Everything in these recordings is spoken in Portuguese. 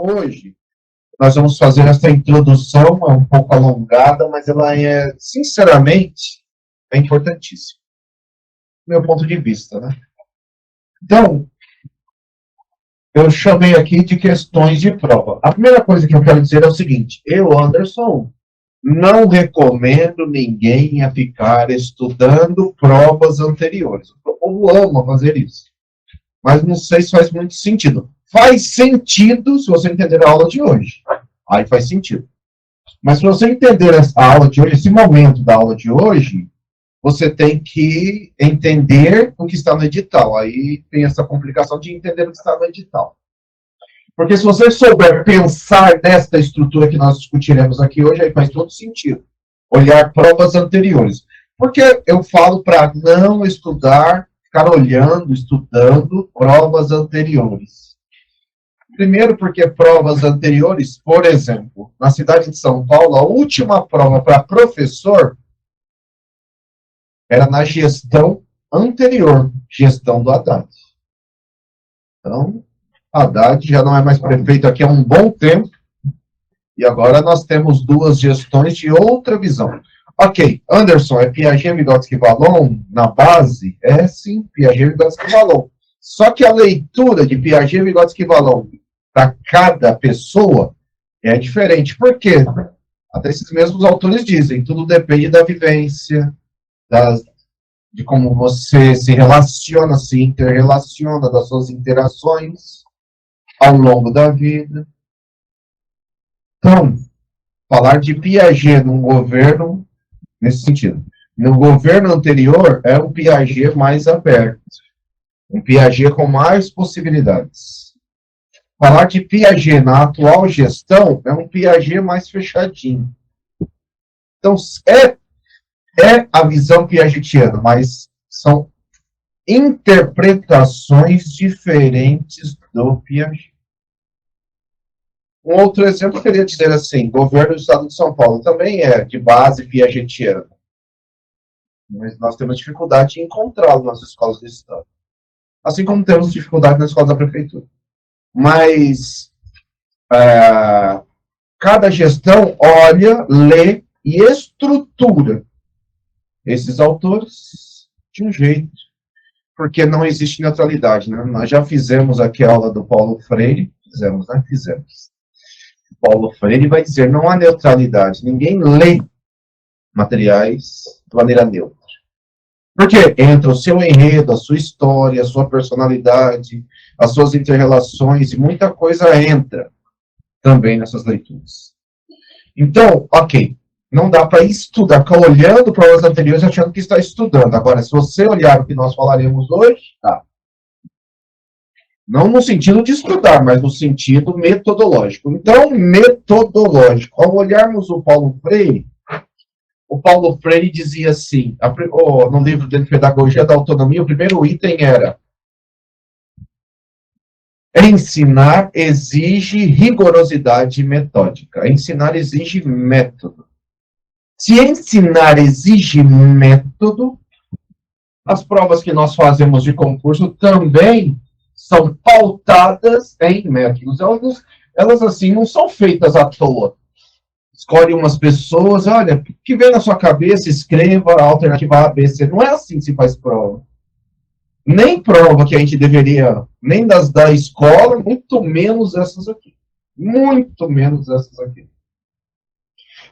hoje nós vamos fazer essa introdução, é um pouco alongada, mas ela é, sinceramente, é importantíssima. Do meu ponto de vista, né? Então, eu chamei aqui de questões de prova. A primeira coisa que eu quero dizer é o seguinte: eu, Anderson, não recomendo ninguém a ficar estudando provas anteriores. O povo ama fazer isso. Mas não sei se faz muito sentido. Faz sentido se você entender a aula de hoje. Aí faz sentido. Mas se você entender a aula de hoje, esse momento da aula de hoje, você tem que entender o que está no edital. Aí tem essa complicação de entender o que está no edital. Porque se você souber pensar nesta estrutura que nós discutiremos aqui hoje, aí faz todo sentido. Olhar provas anteriores. Porque eu falo para não estudar, ficar olhando, estudando provas anteriores. Primeiro porque provas anteriores, por exemplo, na cidade de São Paulo, a última prova para professor era na gestão anterior, gestão do Haddad. Então, Haddad já não é mais prefeito aqui há um bom tempo, e agora nós temos duas gestões de outra visão. Ok, Anderson, é Piaget, Vygotsky, Vallon na base? É sim, Piaget, Vygotsky, Vallon. Só que a leitura de Piaget, Vygotsky, Vallon para cada pessoa é diferente. Por quê? Até esses mesmos autores dizem, tudo depende da vivência, de como você se relaciona, se interrelaciona, das suas interações ao longo da vida. Então, falar de Piaget num governo, nesse sentido, no governo anterior é um Piaget mais aberto, um Piaget com mais possibilidades. Falar de Piaget na atual gestão é um Piaget mais fechadinho. Então, é a visão piagetiana, mas são interpretações diferentes do Piaget. Um outro exemplo eu queria dizer assim, governo do Estado de São Paulo também é de base piagetiana. Mas nós temos dificuldade em encontrá-lo nas escolas do Estado. Assim como temos dificuldade nas escolas da Prefeitura. Mas cada gestão olha, lê e estrutura esses autores de um jeito, porque não existe neutralidade, né? Nós já fizemos aqui a aula do Paulo Freire, fizemos. Paulo Freire vai dizer, não há neutralidade, ninguém lê materiais de maneira neutra. Porque entra o seu enredo, a sua história, a sua personalidade, as suas interrelações, e muita coisa entra também nessas leituras. Então, ok, não dá para estudar, ficar olhando para as anteriores achando que está estudando. Agora, se você olhar o que nós falaremos hoje, tá. Não no sentido de estudar, mas no sentido metodológico. Então, metodológico. Ao olharmos o Paulo Freire dizia assim, no livro dele, Pedagogia da Autonomia, o primeiro item era: ensinar exige rigorosidade metódica. Ensinar exige método. Se ensinar exige método, as provas que nós fazemos de concurso também são pautadas em métodos. Elas assim, não são feitas à toa. Escolhe umas pessoas, olha, o que vem na sua cabeça, escreva a alternativa A, B, C. Não é assim que se faz prova. Nem prova que a gente deveria, nem das da escola, muito menos essas aqui. Muito menos essas aqui.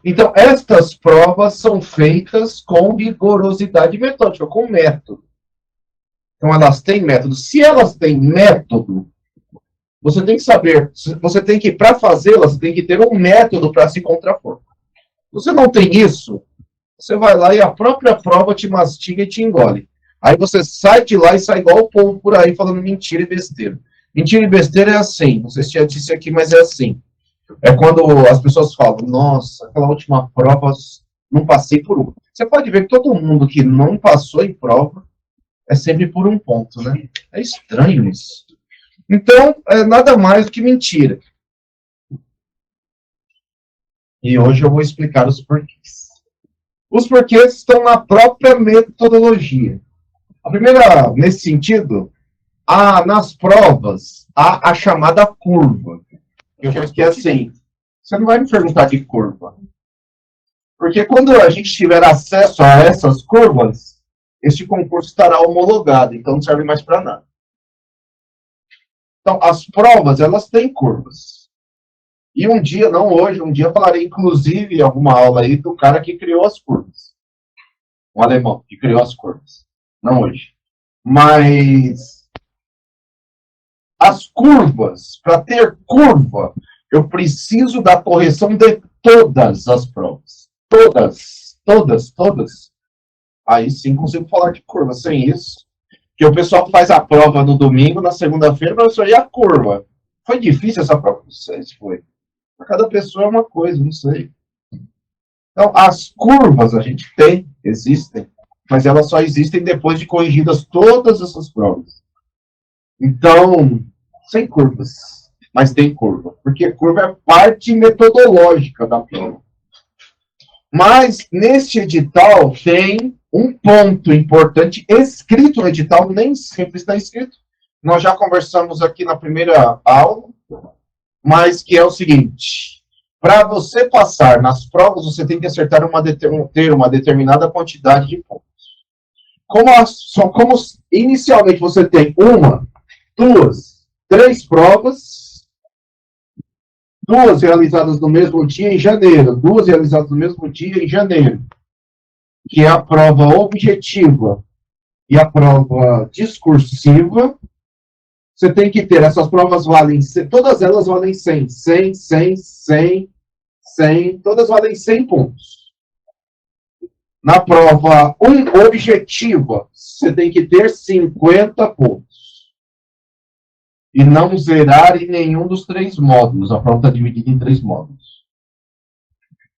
Então, estas provas são feitas com rigorosidade metódica, com método. Então, elas têm método. Se elas têm método, você tem que saber, você tem que, para fazê-las, você tem que ter um método para se contrapor. Se você não tem isso, você vai lá e a própria prova te mastiga e te engole. Aí você sai de lá e sai igual o povo por aí falando mentira e besteira. Mentira e besteira é assim, não sei se já disse aqui, mas é assim. É quando as pessoas falam, nossa, aquela última prova, não passei por uma. Você pode ver que todo mundo que não passou em prova é sempre por um ponto, né? É estranho isso. Então, é nada mais do que mentira. E hoje eu vou explicar os porquês. Os porquês estão na própria metodologia. A primeira, nesse sentido, nas provas, há a chamada curva. Porque assim, você não vai me perguntar de curva. Porque quando a gente tiver acesso a essas curvas, este concurso estará homologado, então não serve mais para nada. Então, as provas, elas têm curvas. E um dia, não hoje, um dia eu falarei, inclusive, em alguma aula aí, do cara que criou as curvas. Um alemão que criou as curvas. Não hoje. Mas as curvas, para ter curva, eu preciso da correção de todas as provas. Todas. Aí sim consigo falar de curva. Sem isso, que o pessoal faz a prova no domingo, na segunda-feira, professor, e a curva? Foi difícil essa prova? Não sei se foi. Para cada pessoa é uma coisa, não sei. Então, as curvas a gente tem, existem, mas elas só existem depois de corrigidas todas essas provas. Então, sem curvas, mas tem curva, porque curva é parte metodológica da prova. Mas, neste edital, tem um ponto importante escrito no edital, nem sempre está escrito. Nós já conversamos aqui na primeira aula, mas que é o seguinte: para você passar nas provas, você tem que acertar ter uma determinada quantidade de pontos. Como inicialmente você tem uma, duas, três provas, duas realizadas no mesmo dia em janeiro, duas realizadas no mesmo dia em janeiro, que é a prova objetiva e a prova discursiva, você tem que ter, essas provas valem, todas elas valem 100, todas valem 100 pontos. Na prova objetiva, você tem que ter 50 pontos. E não zerar em nenhum dos 3 módulos. A prova está dividida em 3 módulos.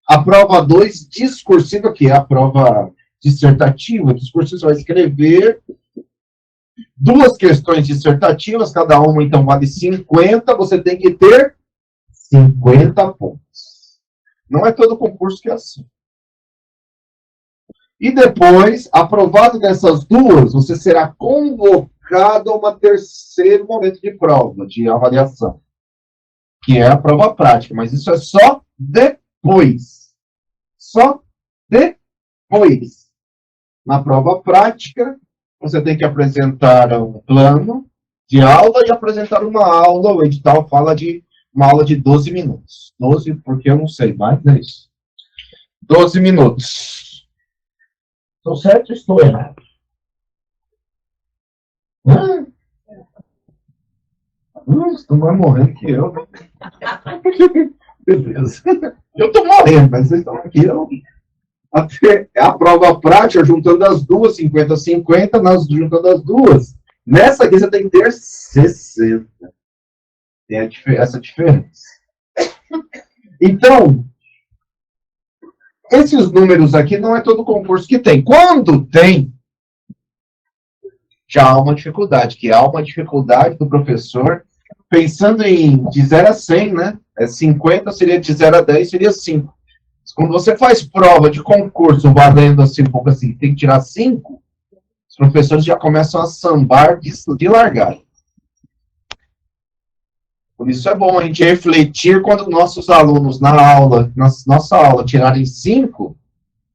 A prova 2, discursiva, que é a prova dissertativa. Discursiva, você vai escrever 2 questões dissertativas, cada uma, então, vale 50. Você tem que ter 50 pontos. Não é todo concurso que é assim. E depois, aprovado dessas 2, você será convocado a um terceiro momento de prova, de avaliação, que é a prova prática. Mas isso é só depois. Só depois. Na prova prática, você tem que apresentar um plano de aula e apresentar uma aula. O edital fala de uma aula de 12 minutos. 12, porque eu não sei mais, é isso. 12 minutos. Estou certo ou estou errado? Você vai morrendo que eu. Beleza. Eu estou morrendo, mas vocês estão aqui. A prova prática, juntando as duas, 50-50, juntando as duas. Nessa aqui você tem que ter 60. Tem essa diferença. Então, esses números aqui não é todo concurso que tem. Quando tem, já há uma dificuldade, que há uma dificuldade do professor, pensando em de 0 a 100, né? 50 seria de 0 a 10, seria 5. Quando você faz prova de concurso valendo assim, um pouco assim, tem que tirar 5, os professores já começam a sambar de largar. Por isso é bom a gente refletir quando nossos alunos na aula, nossa aula, tirarem 5,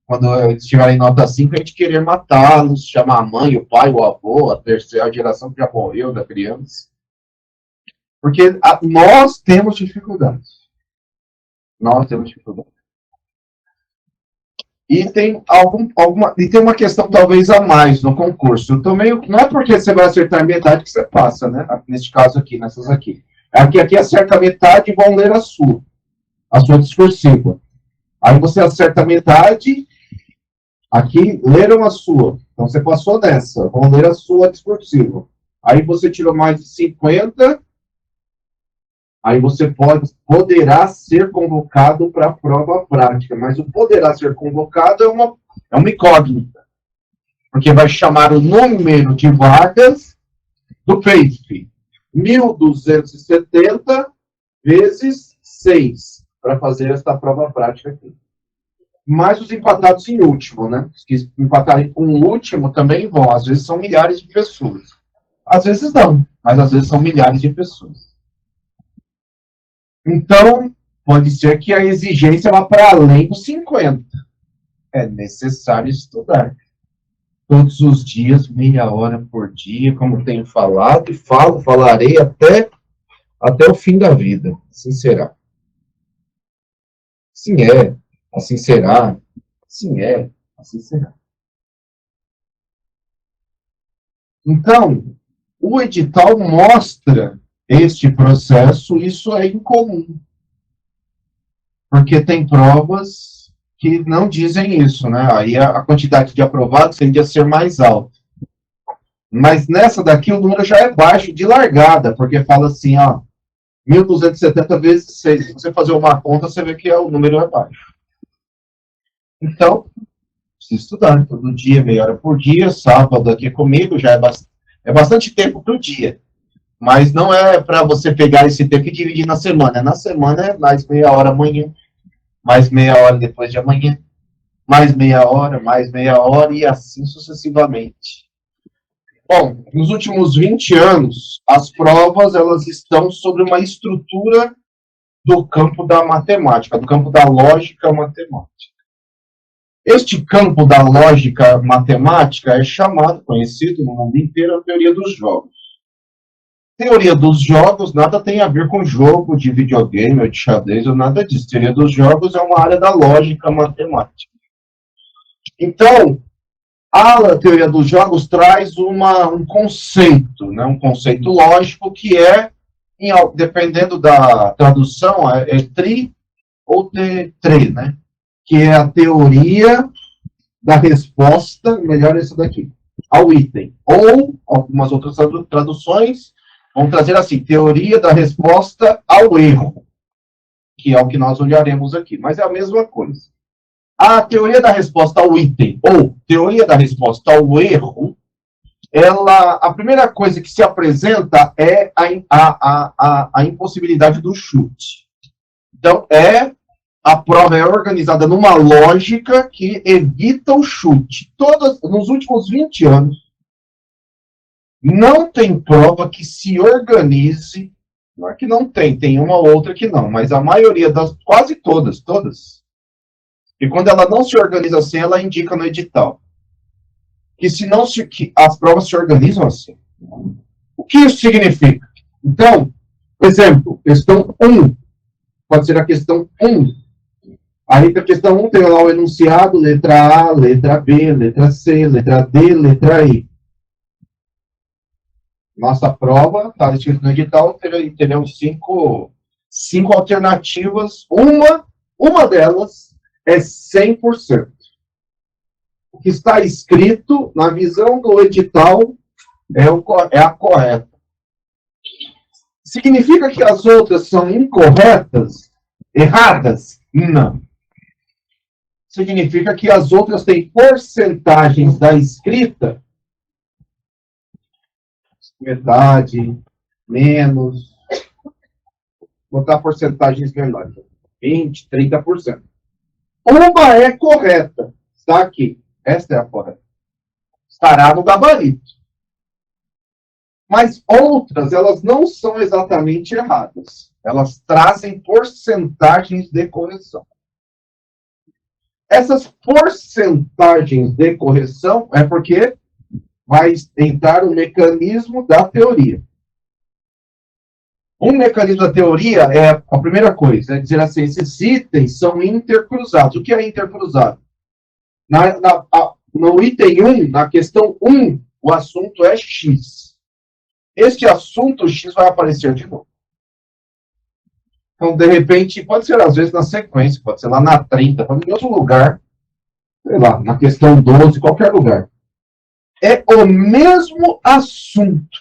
quando eles tiverem nota 5, a gente querer matá-los, chamar a mãe, o pai, o avô, a terceira geração que já morreu da criança. Porque nós temos dificuldade. Nós temos dificuldade. E tem uma questão talvez a mais no concurso. Não é porque você vai acertar metade que você passa, né? Neste caso aqui, nessas aqui. Aqui acerta metade e vão ler a sua discursiva. Aí você acerta metade, aqui leram a sua. Então você passou nessa, vão ler a sua discursiva. Aí você tirou mais de 50, aí você poderá ser convocado para a prova prática. Mas o poderá ser convocado é uma incógnita. Porque vai chamar o número de vagas do FACE. 1.270 vezes 6 para fazer esta prova prática aqui. Mas os empatados em último, né? Os que empatarem com o último também vão. Às vezes são milhares de pessoas. Às vezes não, mas às vezes são milhares de pessoas. Então, pode ser que a exigência vá para além dos 50. É necessário estudar. Todos os dias, meia hora por dia, como tenho falado, e falarei até o fim da vida. Assim será. Sim é, assim será. Sim é, assim será. Então, o edital mostra este processo, isso é incomum. Porque tem provas que não dizem isso, né? Aí a quantidade de aprovados tende a ser mais alta. Mas nessa daqui o número já é baixo de largada, porque fala assim, ó, 1.270 vezes 6. Se você fazer uma conta, você vê que o número é baixo. Então, precisa estudar todo dia, meia hora por dia, sábado aqui comigo, já é bastante tempo por dia. Mas não é para você pegar esse tempo e dividir na semana. Na semana é mais meia hora amanhã, mais meia hora depois de amanhã, mais meia hora e assim sucessivamente. Bom, nos últimos 20 anos, as provas elas estão sobre uma estrutura do campo da matemática, do campo da lógica matemática. Este campo da lógica matemática é chamado, conhecido no mundo inteiro, a teoria dos jogos. Teoria dos jogos nada tem a ver com jogo de videogame ou de xadrez ou nada disso. Teoria dos jogos é uma área da lógica matemática. Então, a teoria dos jogos traz um conceito, né, um conceito lógico que é, dependendo da tradução, é tri ou tre, né? Que é a teoria da resposta, melhor isso daqui, ao item. Ou, algumas outras traduções vão trazer assim, teoria da resposta ao erro, que é o que nós olharemos aqui, mas é a mesma coisa. A teoria da resposta ao item, ou teoria da resposta ao erro, a primeira coisa que se apresenta é a impossibilidade do chute. Então, a prova é organizada numa lógica que evita o chute. Nos últimos 20 anos, não tem prova que se organize, não é que não tem uma ou outra que não, mas a maioria quase todas, e quando ela não se organiza assim, ela indica no edital. Que as provas se organizam assim. O que isso significa? Então, por exemplo, questão 1, pode ser a questão 1. Aí, a questão 1 tem lá o enunciado, letra A, letra B, letra C, letra D, letra I. Nossa prova, está escrito no edital, terão cinco alternativas. Uma delas é 100%. O que está escrito na visão do edital é a correta. Significa que as outras são incorretas? Erradas? Não. Significa que as outras têm porcentagens da escrita, metade, menos, botar porcentagens menores, 20%, 30%. Uma é correta, está aqui, esta é a correta. Estará no gabarito. Mas outras, elas não são exatamente erradas. Elas trazem porcentagens de correção. Essas porcentagens de correção é porque vai entrar o mecanismo da teoria. Um mecanismo da teoria é a primeira coisa, é dizer assim, esses itens são intercruzados. O que é intercruzado? No item 1, na questão 1, o assunto é X. Este assunto X vai aparecer de novo. Então, de repente, pode ser às vezes na sequência, pode ser lá na 30, pode ser em outro lugar, sei lá, na questão 12, qualquer lugar. É o mesmo assunto.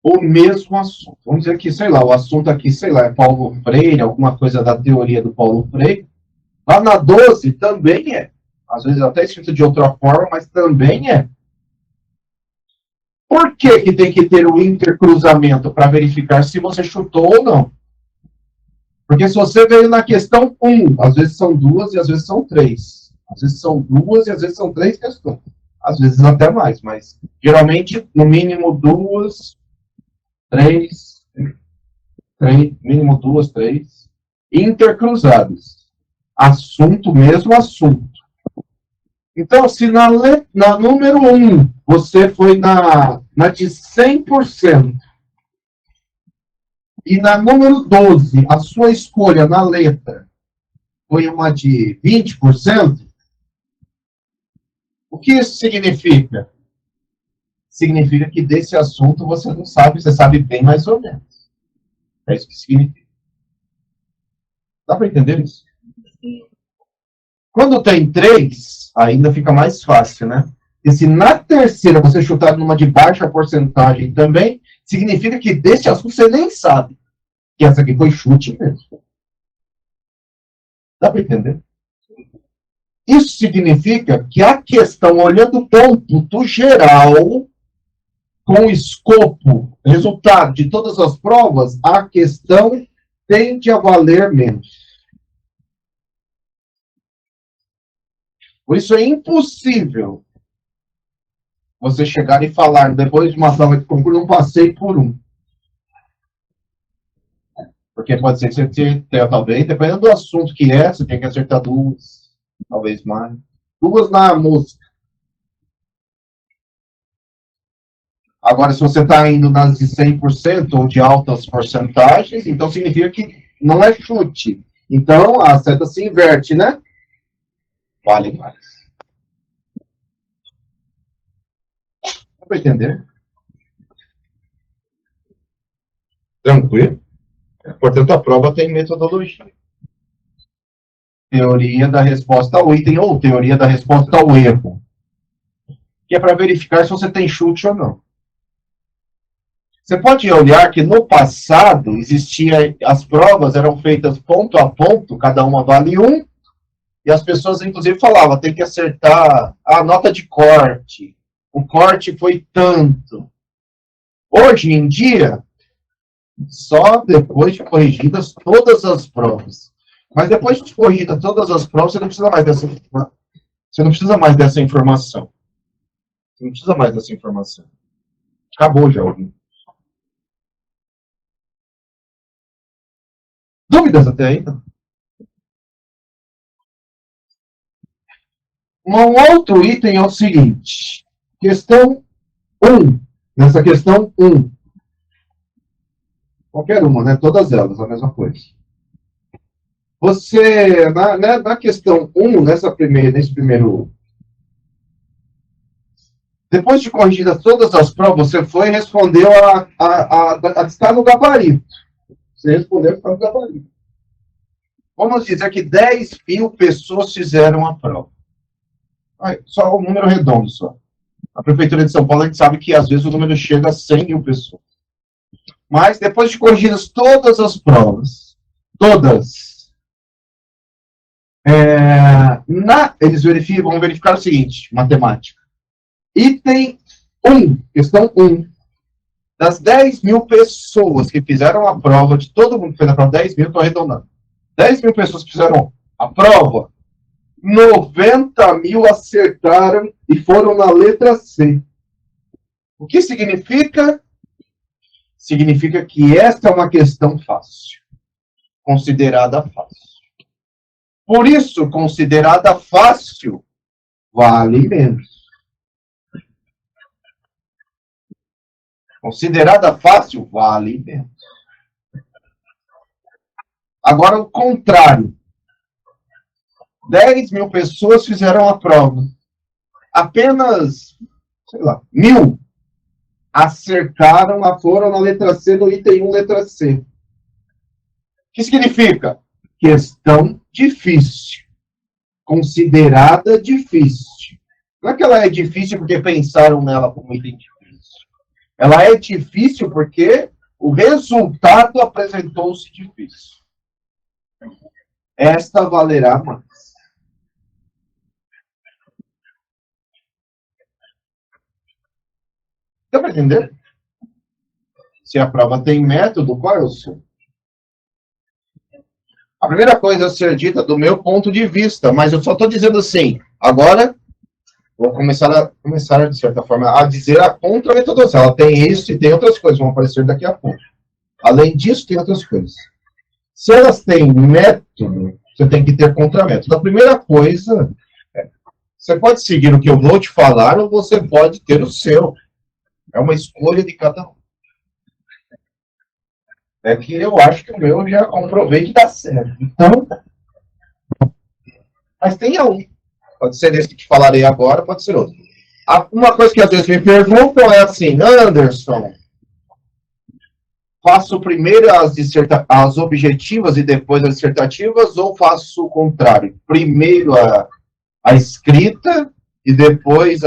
O mesmo assunto. Vamos dizer que, sei lá, o assunto aqui, sei lá, é Paulo Freire, alguma coisa da teoria do Paulo Freire. Lá na 12 também é. Às vezes até escrito de outra forma, mas também é. Por que tem que ter o intercruzamento para verificar se você chutou ou não? Porque se você veio na questão 1, às vezes são 2 e às vezes são 3. Às vezes são 2 e às vezes são 3 questões. Às vezes até mais, mas geralmente, no mínimo 2, 3. três, mínimo duas, três, intercruzadas. Assunto, mesmo assunto. Então, se na número 1, você foi na de 100%, e na número 12, a sua escolha na letra foi uma de 20%, o que isso significa? Significa que desse assunto você não sabe, você sabe bem mais ou menos. É isso que significa. Dá para entender isso? Quando tem 3, ainda fica mais fácil, né? E se na terceira você chutar numa de baixa porcentagem também, significa que desse assunto você nem sabe. Que essa aqui foi chute mesmo. Dá para entender? Isso significa que a questão, olhando o cômputo geral, com o escopo, resultado de todas as provas, a questão tende a valer menos. Por isso é impossível você chegar e falar, depois de uma prova de concurso, não passei por um. Porque pode ser que você tenha, talvez, dependendo do assunto que é, você tem que acertar duas, talvez mais. Duas na música. Agora, se você está indo nas de 100% ou de altas porcentagens, então significa que não é chute. Então, a seta se inverte, né? Vale mais. Dá para entender? Tranquilo? Portanto, a prova tem metodologia. Teoria da resposta ao item ou teoria da resposta ao erro. Que é para verificar se você tem chute ou não. Você pode olhar que no passado existia, as provas eram feitas ponto a ponto, cada uma vale 1, e as pessoas inclusive falavam, tem que acertar a nota de corte, o corte foi tanto. Hoje em dia, só depois de corrigidas todas as provas. Mas depois de corrigidas todas as provas, você não precisa mais dessa informação. Você não precisa mais dessa informação. Você não precisa mais dessa informação. Acabou já, ouvindo. Dúvidas até aí? Um outro item é o seguinte. Questão 1. Nessa questão 1. Qualquer uma, né? Todas elas, a mesma coisa. Você, na questão 1, nesse primeiro... Depois de corrigidas todas as provas, você foi e respondeu a que está no gabarito. Você respondeu a que está no gabarito. Vamos dizer que 10 mil pessoas fizeram a prova. Só um número redondo, só. A Prefeitura de São Paulo, a gente sabe que às vezes o número chega a 100 mil pessoas. Mas depois de corrigidas todas as provas, todas, eles vão verificar o seguinte, matemática. Item 1, questão 1. Das 10 mil pessoas que fizeram a prova, de todo mundo que fez a prova, 10 mil, estou arredondando. 10 mil pessoas que fizeram a prova, 90 mil acertaram e foram na letra C. O que significa? Significa que esta é uma questão fácil. Considerada fácil. Por isso, considerada fácil, vale menos. Considerada fácil, vale menos. Agora, o contrário. 10 mil pessoas fizeram a prova. Apenas, 1.000 acertaram, foram na letra C, no item 1, letra C. O que significa? Questão difícil. Considerada difícil. Não é que ela é difícil porque pensaram nela como item difícil. Ela é difícil porque o resultado apresentou-se difícil. Esta valerá mais. Dá para entender? Se a prova tem método, qual é o seu? A primeira coisa a ser dita do meu ponto de vista, mas eu só estou dizendo assim, agora vou começar, de certa forma, a dizer a contra-metodologia. Ela tem isso e tem outras coisas, vão aparecer daqui a pouco. Além disso, tem outras coisas. Se elas têm método, você tem que ter contramétodo. A primeira coisa, você pode seguir o que eu vou te falar ou você pode ter o seu. É uma escolha de cada um. É que eu acho que o meu já comprovei que dá certo. Então, mas tenha um. Pode ser esse que te falarei agora, pode ser outro. Uma coisa que às vezes me perguntam é assim, Anderson, faço primeiro as objetivas e depois as dissertativas ou faço o contrário? Primeiro a escrita e depois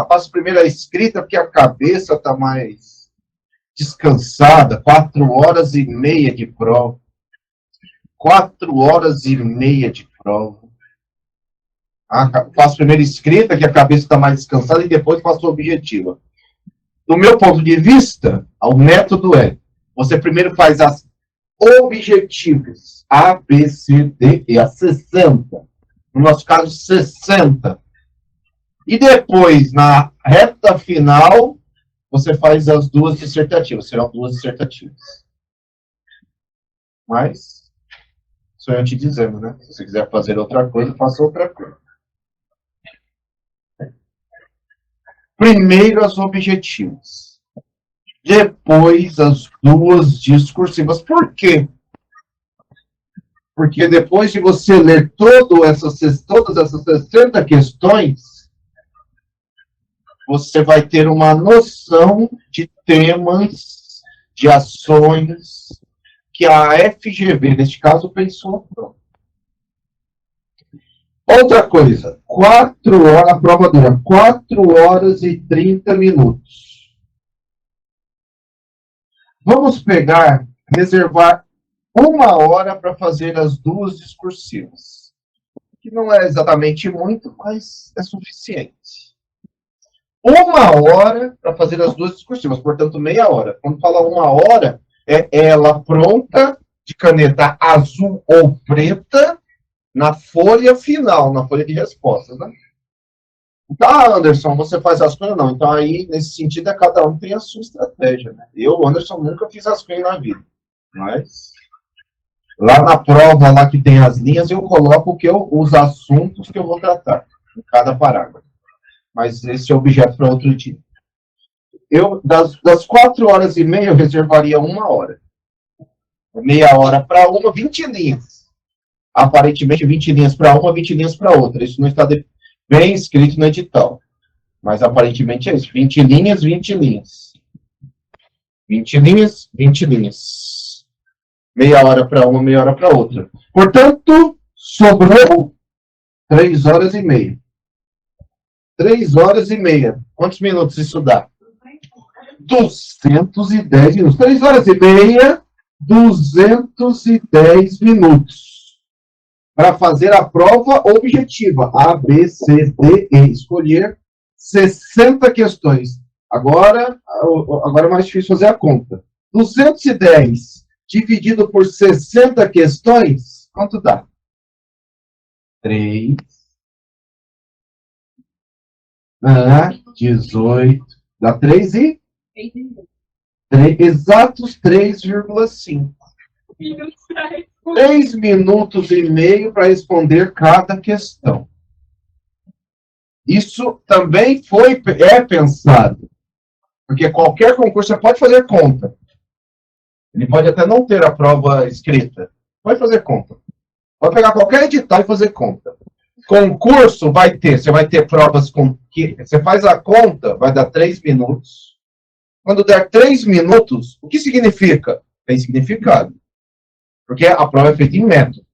faço primeiro a escrita porque a cabeça está mais descansada. 4 horas e meia de prova. 4 horas e meia de prova. Faço primeiro escrita, que a cabeça está mais descansada, e depois faço objetiva. Do meu ponto de vista, o método é, você primeiro faz as objetivas, A, B, C, D, E, as 60. No nosso caso, 60. E depois, na reta final, você faz as duas dissertativas. Serão duas dissertativas. Mas, só eu te dizendo, né? Se você quiser fazer outra coisa, faça outra coisa. Primeiro as objetivas. Depois as duas discursivas. Por quê? Porque depois de você ler todas essas 60 questões, você vai ter uma noção de temas, de ações que a FGV, neste caso, pensou. Outra coisa, 4 horas, a prova dura 4 horas e 30 minutos. Vamos reservar 1 hora para fazer as duas discursivas. Que não é exatamente muito, mas é suficiente. 1 hora para fazer as duas discursivas, portanto, meia hora. Quando fala 1 hora, é ela pronta, de caneta azul ou preta, na folha final, na folha de respostas, né? Então, Anderson, você faz as coisas? Não. Então, aí, nesse sentido, cada um tem a sua estratégia, né? Eu, Anderson, nunca fiz as coisas na vida. Mas, lá na prova, lá que tem as linhas, eu coloco os assuntos que eu vou tratar, em cada parágrafo. Mas esse é objeto para outro dia. Das 4 horas e meia, eu reservaria 1 hora. Meia hora para uma, 20 linhas. Aparentemente 20 linhas para uma, 20 linhas para outra. Isso não está bem escrito no edital. Mas aparentemente é isso. 20 linhas, 20 linhas. 20 linhas, 20 linhas. Meia hora para uma, meia hora para outra. Portanto, sobrou 3 horas e meia. 3 horas e meia. Quantos minutos isso dá? 210 minutos. 3 horas e meia, 210 minutos. Para fazer a prova objetiva, A, B, C, D, E. Escolher 60 questões. Agora é mais difícil fazer a conta. 210 dividido por 60 questões, quanto dá? 3. 18. Dá 3 e? 3, exatos 3,5. 3 minutos e meio para responder cada questão. Isso também é pensado. Porque qualquer concurso, você pode fazer conta. Ele pode até não ter a prova escrita. Pode fazer conta. Pode pegar qualquer edital e fazer conta. Concurso você vai ter provas com que você faz a conta, vai dar 3 minutos. Quando der 3 minutos, o que significa? Tem significado. Porque a prova é feita em método.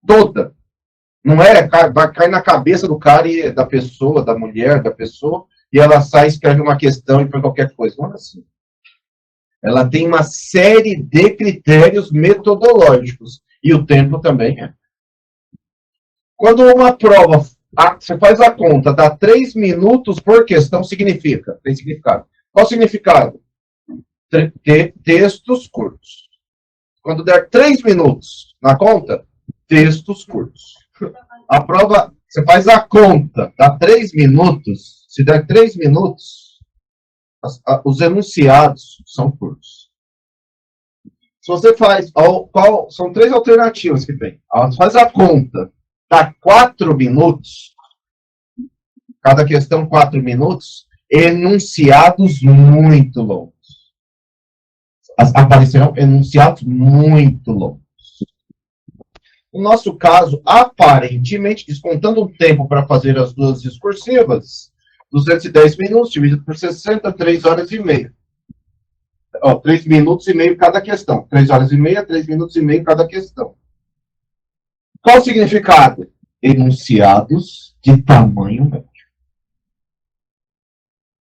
Toda. Não vai cair na cabeça do cara e da pessoa, da mulher, da pessoa, e ela sai, escreve uma questão e põe qualquer coisa. Não é assim. Ela tem uma série de critérios metodológicos. E o tempo também é. Quando uma prova, você faz a conta, dá 3 minutos por questão, significa? Tem significado. Qual o significado? Textos curtos. Quando der 3 minutos na conta, textos curtos. A prova, você faz a conta, dá 3 minutos. Se der 3 minutos, os enunciados são curtos. Se você faz, são 3 alternativas que tem. Faz a conta, dá 4 minutos, cada questão 4 minutos, enunciados muito longos. Aparecerão enunciados muito longos. No nosso caso, aparentemente, descontando o tempo para fazer as 2 discursivas, 210 minutos dividido por 60, 3 horas e meia. 3 minutos e meio cada questão. 3 horas e meia, 3 minutos e meio cada questão. Qual o significado? Enunciados de tamanho médio.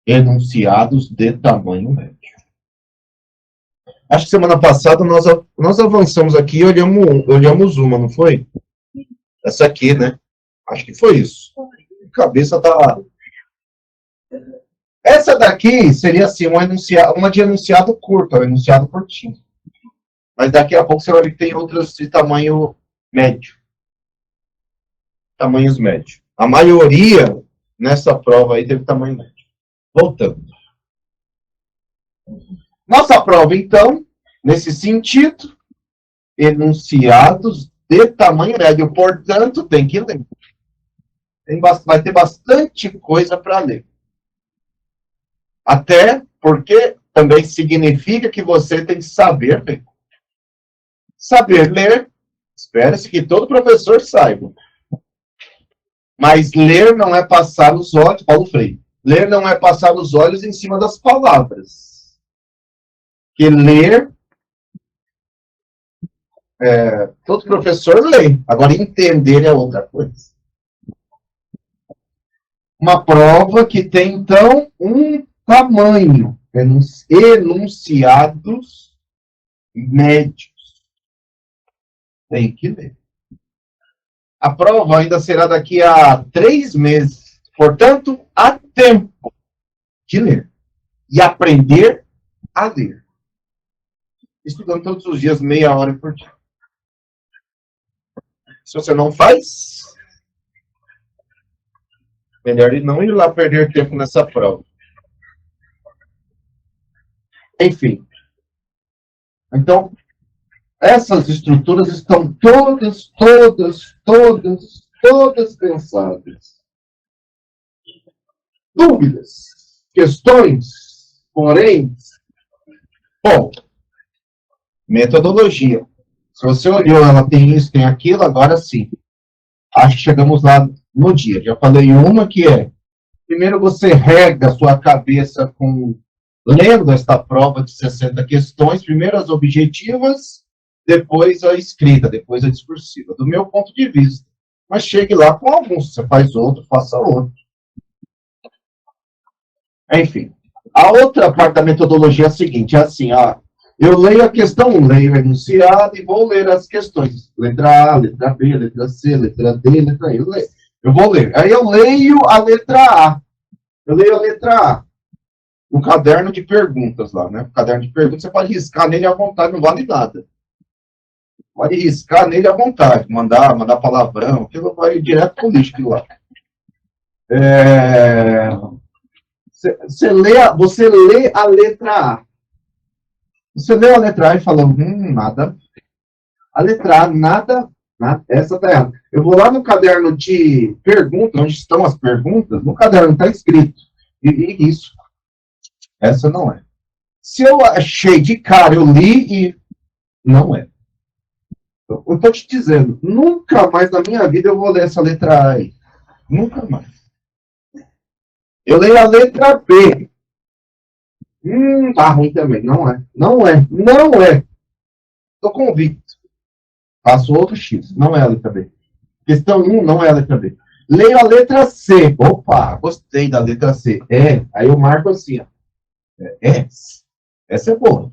Enunciados de tamanho médio. Acho que semana passada nós avançamos aqui e olhamos uma, não foi? Essa aqui, né? Acho que foi isso. A cabeça tá... Essa daqui seria assim, uma de enunciado curto, um enunciado curtinho. Mas daqui a pouco você vai ver que tem outras de tamanho médio. Tamanhos médios. A maioria nessa prova aí teve tamanho médio. Voltando. Nossa prova, então, nesse sentido, enunciados de tamanho médio. Portanto, tem que ler. Vai ter bastante coisa para ler. Até porque também significa que você tem que saber ler. Saber ler, espera-se que todo professor saiba. Mas ler não é passar os olhos, Paulo Freire, ler não é passar os olhos em cima das palavras. Que ler, todo professor lê, agora entender é outra coisa. Uma prova que tem, então, um tamanho, enunciados médios. Tem que ler. A prova ainda será daqui a 3 meses. Portanto, há tempo de ler. E aprender a ler. Estudando todos os dias, meia hora por dia. Se você não faz, melhor não ir lá perder tempo nessa prova. Enfim. Então, essas estruturas estão todas pensadas. Dúvidas? Questões? Porém? Bom, metodologia. Se você olhou, ela tem isso, tem aquilo, agora sim. Acho que chegamos lá no dia. Já falei uma que é, primeiro você rega a sua cabeça lendo esta prova de 60 questões, primeiro as objetivas, depois a escrita, depois a discursiva, do meu ponto de vista. Mas chegue lá com alguns, você faz outro, faça outro. Enfim, a outra parte da metodologia é a seguinte, é assim, eu leio a questão 1, leio o enunciado e vou ler as questões. Letra A, letra B, letra C, letra D, letra E. Eu vou ler. Aí eu leio a letra A. Eu leio a letra A. No caderno de perguntas lá, né? O caderno de perguntas, você pode riscar nele à vontade, não vale nada. Pode riscar nele à vontade, mandar palavrão, aquilo vai direto pro lixo aquilo lá. Você lê a letra A. Você lê a letra A e fala, nada. A letra A, nada, essa tá errada. Eu vou lá no caderno de perguntas, onde estão as perguntas, no caderno está escrito. E isso. Essa não é. Se eu achei de cara, eu li e não é. Eu estou te dizendo, nunca mais na minha vida eu vou ler essa letra A aí. Nunca mais. Eu leio a letra B. Tá ruim também. Não é. Não é. Estou convicto. Faço outro X. Não é a letra B. Questão 1 não é a letra B. Leio a letra C. Opa, gostei da letra C. Aí eu marco assim, ó. Essa é boa.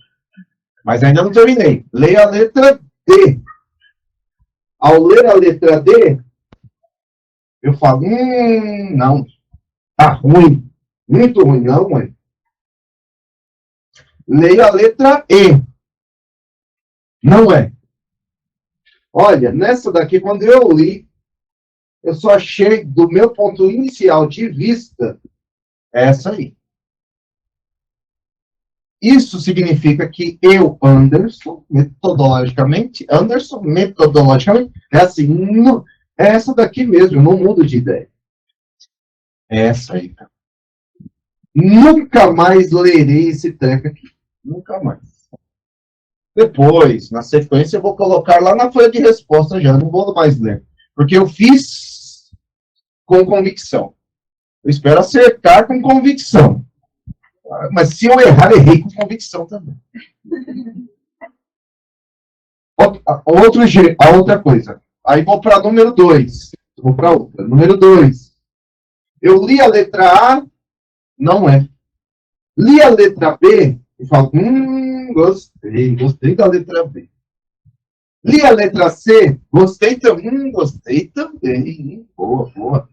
Mas ainda não terminei. Leio a letra D. Ao ler a letra D, eu falo, não. Tá ruim. Muito ruim, não é. Leio a letra E. Não é. Olha, nessa daqui, quando eu li, eu só achei, do meu ponto inicial de vista, essa aí. Isso significa que eu, Anderson, metodologicamente, é assim, é essa daqui mesmo, eu não mudo de ideia. É essa aí, cara. Nunca mais lerei esse treco aqui. Nunca mais. Depois, na sequência, eu vou colocar lá na folha de resposta já, não vou mais ler. Porque eu fiz com convicção. Eu espero acertar com convicção. Mas se eu errar, errei com convicção também. A outra coisa. Aí vou para número 2. Vou para outra. Número 2. Eu li a letra A, não é. Li a letra B e falo, gostei da letra B. Li a letra C, gostei também. Boa.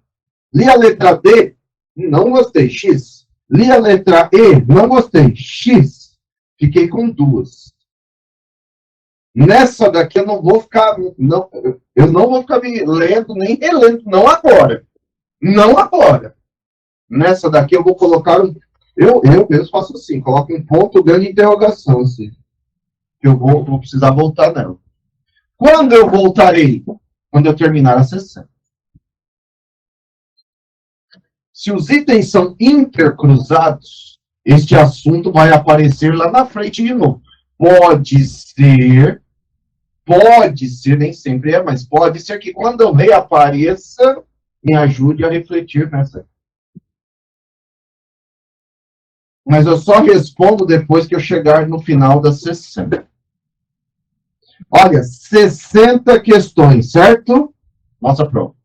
Li a letra D, não gostei, X. Li a letra E, não gostei, X. Fiquei com 2. Nessa daqui eu não vou ficar, eu não vou ficar lendo nem relendo, não agora. Não agora. Nessa daqui eu vou colocar eu mesmo faço assim, coloco um ponto grande de interrogação, assim. Que eu vou precisar voltar nela. Quando eu voltarei? Quando eu terminar a sessão. Se os itens são intercruzados, este assunto vai aparecer lá na frente de novo. Pode ser, nem sempre é, mas pode ser que quando eu reapareça, me ajude a refletir nessa. Mas eu só respondo depois que eu chegar no final da sessão. Olha, 60 questões, certo? Nossa prova.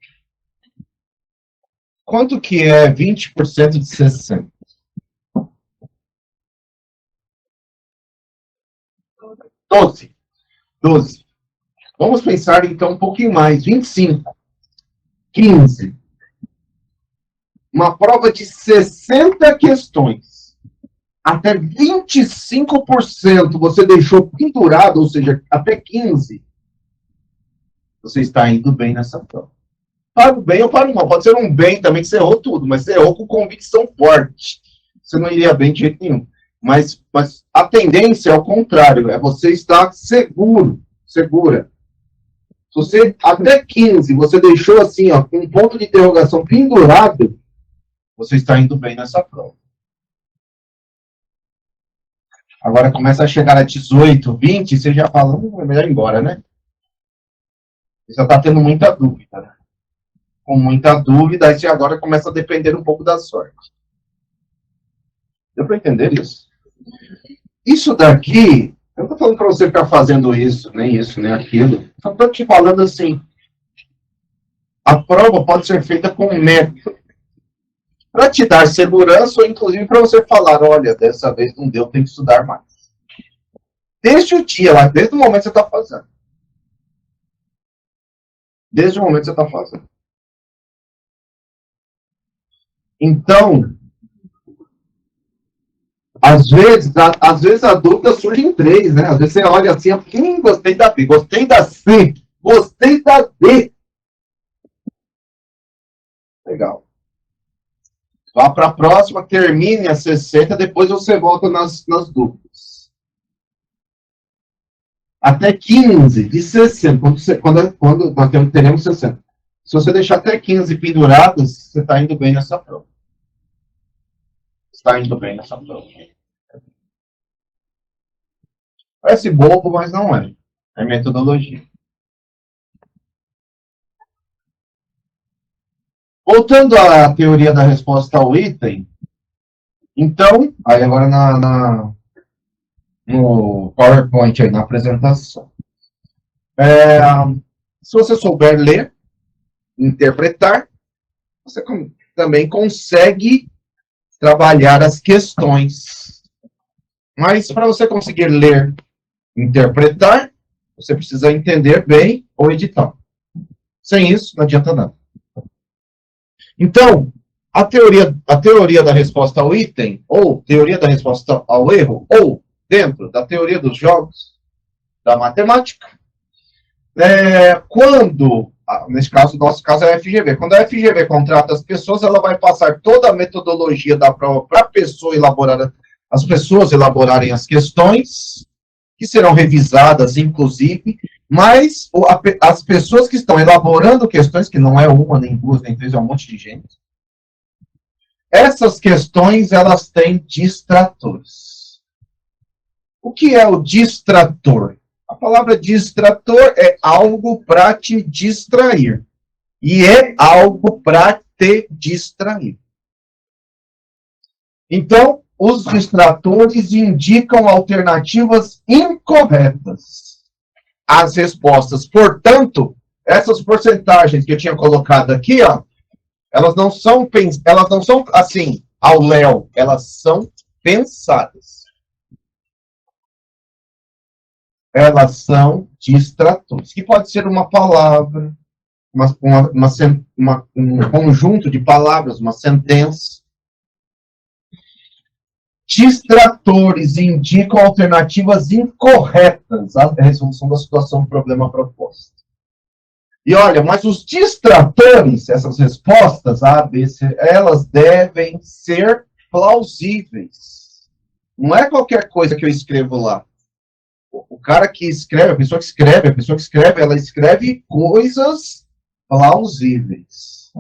Quanto que é 20% de 60? 12. Vamos pensar, então, um pouquinho mais. 25. 15. Uma prova de 60 questões. Até 25% você deixou pendurado, ou seja, até 15. Você está indo bem nessa prova. Para o bem ou para o mal. Pode ser um bem também que você errou tudo, mas você errou com convicção forte. Você não iria bem de jeito nenhum. Mas a tendência é ao contrário, é você estar segura. Se você, até 15, você deixou assim, ó, com um ponto de interrogação pendurado, você está indo bem nessa prova. Agora começa a chegar a 18, 20, você já fala, é melhor ir embora, né? Você já está tendo muita dúvida, né? Com muita dúvida, aí você agora começa a depender um pouco da sorte. Deu para entender isso? Isso daqui, eu não estou falando para você ficar fazendo isso, nem aquilo. Só estou te falando assim, a prova pode ser feita com método. Para te dar segurança, ou inclusive para você falar, olha, dessa vez não deu, tem que estudar mais. Desde o dia lá, desde o momento que você está fazendo. Desde o momento que você está fazendo. Então, às vezes a dúvida surge em 3, né? Às vezes você olha assim, gostei da B, gostei da C, gostei da D. Legal. Vá para a próxima, termine a 60, depois você volta nas dúvidas. Até 15 de 60, quando nós teremos 60. Se você deixar até 15 pendurados, você está indo bem nessa prova. Está indo bem nessa prova. Parece bobo, mas não é. É metodologia. Voltando à teoria da resposta ao item, então, aí agora no PowerPoint, aí, na apresentação. Se você souber ler, interpretar, você também consegue trabalhar as questões. Mas para você conseguir ler, interpretar, você precisa entender bem o edital. Sem isso, não adianta nada. Então, a teoria da resposta ao item, ou teoria da resposta ao erro, ou dentro da teoria dos jogos da matemática, quando, nesse caso, nosso caso é a FGV, quando a FGV contrata as pessoas, ela vai passar toda a metodologia da prova para a pessoa elaborar as pessoas elaborarem as questões, que serão revisadas, inclusive, mas as pessoas que estão elaborando questões, que não é uma, nem duas, nem três, é um monte de gente, essas questões, elas têm distratores. O que é o distrator? A palavra distrator é algo para te distrair. E é algo para te distrair. Então, os distratores indicam alternativas incorretas às respostas. Portanto, essas porcentagens que eu tinha colocado aqui, ó, elas não são assim, ao léu, elas são pensadas. Elas são distratores, que pode ser uma palavra, um conjunto de palavras, uma sentença. Distratores indicam alternativas incorretas à resolução da situação do problema proposto. E olha, mas os distratores, essas respostas A, B, C, elas devem ser plausíveis. Não é qualquer coisa que eu escrevo lá. O cara que escreve, a pessoa que escreve, ela escreve coisas plausíveis.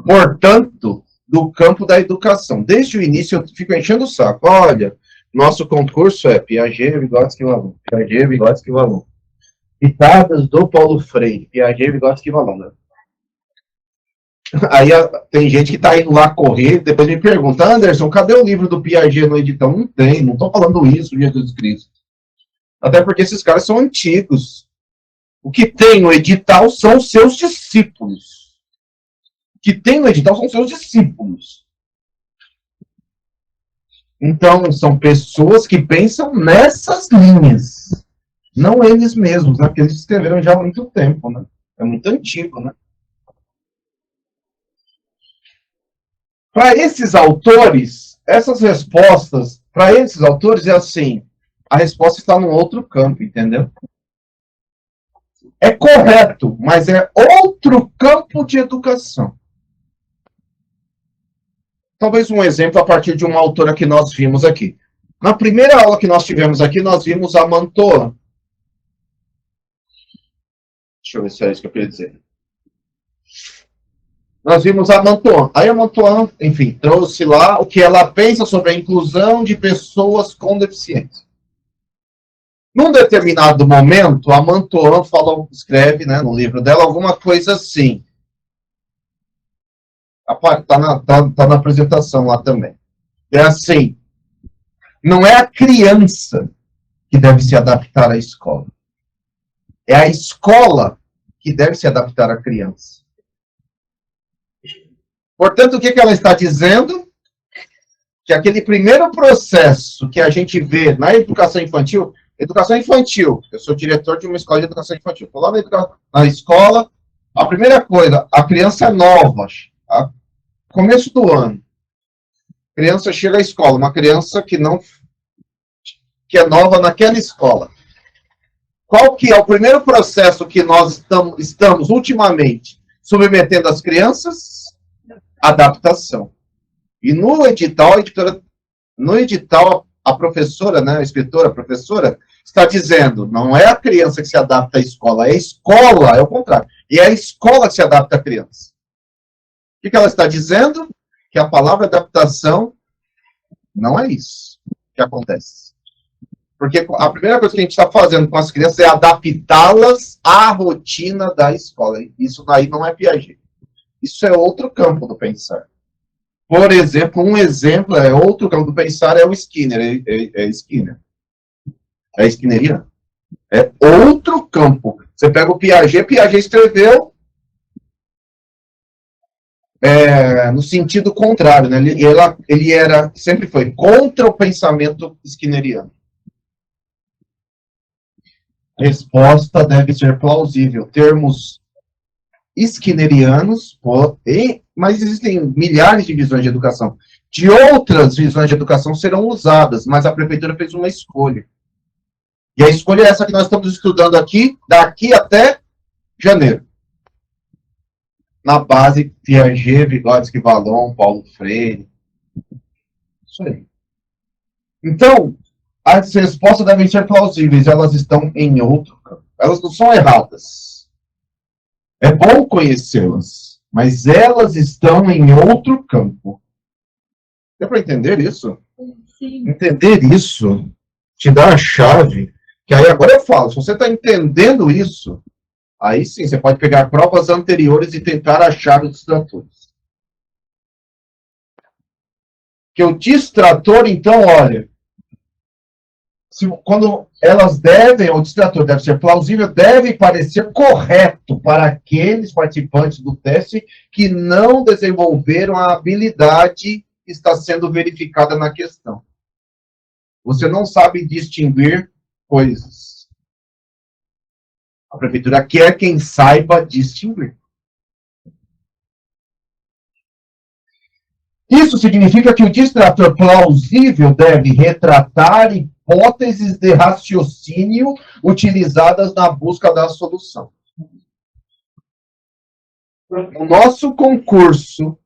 Portanto, do campo da educação. Desde o início eu fico enchendo o saco. Olha, nosso concurso é Piaget, Vygotsky, Valon. Piaget, Vygotsky, Valon. Pitadas do Paulo Freire. Piaget, Vygotsky, Valon. Né? Aí tem gente que está indo lá correr, depois me pergunta, Anderson, cadê o livro do Piaget no edital? Não tem, não estou falando isso, Jesus Cristo. Até porque esses caras são antigos. O que tem no edital são os seus discípulos. O que tem no edital são os seus discípulos. Então, são pessoas que pensam nessas linhas. Não eles mesmos, né? Porque eles escreveram já há muito tempo, né? É muito antigo, né? Para esses autores, essas respostas, para esses autores é assim, a resposta está num outro campo, entendeu? É correto, mas é outro campo de educação. Talvez um exemplo a partir de uma autora que nós vimos aqui. Na primeira aula que nós tivemos aqui, nós vimos a Mantoan. Deixa eu ver se é isso que eu queria dizer. Nós vimos a Mantoan. Aí a Mantoan, enfim, trouxe lá o que ela pensa sobre a inclusão de pessoas com deficiência. Num determinado momento, a Mantoan escreve, né, no livro dela, alguma coisa assim. Tá na apresentação lá também. É assim, não é a criança que deve se adaptar à escola. É a escola que deve se adaptar à criança. Portanto, o que ela está dizendo? Que aquele primeiro processo que a gente vê na educação infantil, eu sou diretor de uma escola de educação infantil, estou lá na escola, a primeira coisa, a criança é nova, começo do ano, a criança chega à escola, uma criança que é nova naquela escola. Qual que é o primeiro processo que nós estamos ultimamente submetendo as crianças? Adaptação. E no edital, a professora, né, a escritora, a professora, está dizendo, não é a criança que se adapta à escola, é a escola, é o contrário. E é a escola que se adapta à criança. O que ela está dizendo? Que a palavra adaptação não é isso que acontece. Porque a primeira coisa que a gente está fazendo com as crianças é adaptá-las à rotina da escola. Isso daí não é Piaget. Isso é outro campo do pensar. Por exemplo, outro campo do pensar é o Skinner. É Skinner. É Skinneriano. É outro campo. Você pega o Piaget escreveu no sentido contrário, né? Ele sempre foi contra o pensamento skinneriano. A resposta deve ser plausível. Termos skinnerianos, mas existem milhares de visões de educação. De outras visões de educação serão usadas, mas a prefeitura fez uma escolha. E a escolha é essa que nós estamos estudando aqui, daqui até janeiro. Na base, Piaget, Vygotsky, Valon, Paulo Freire. Isso aí. Então, as respostas devem ser plausíveis, elas estão em outro campo. Elas não são erradas. É bom conhecê-las, mas elas estão em outro campo. Deu para entender isso? Sim. Entender isso te dá a chave, que aí agora eu falo, se você está entendendo isso, aí sim, você pode pegar provas anteriores e tentar achar os distratores. Que o distrator, então, olha, quando elas devem, o distrator deve ser plausível, deve parecer correto para aqueles participantes do teste que não desenvolveram a habilidade que está sendo verificada na questão. Você não sabe distinguir coisas. A prefeitura quer quem saiba distinguir. Isso significa que o distrator plausível deve retratar hipóteses de raciocínio utilizadas na busca da solução. No nosso concurso,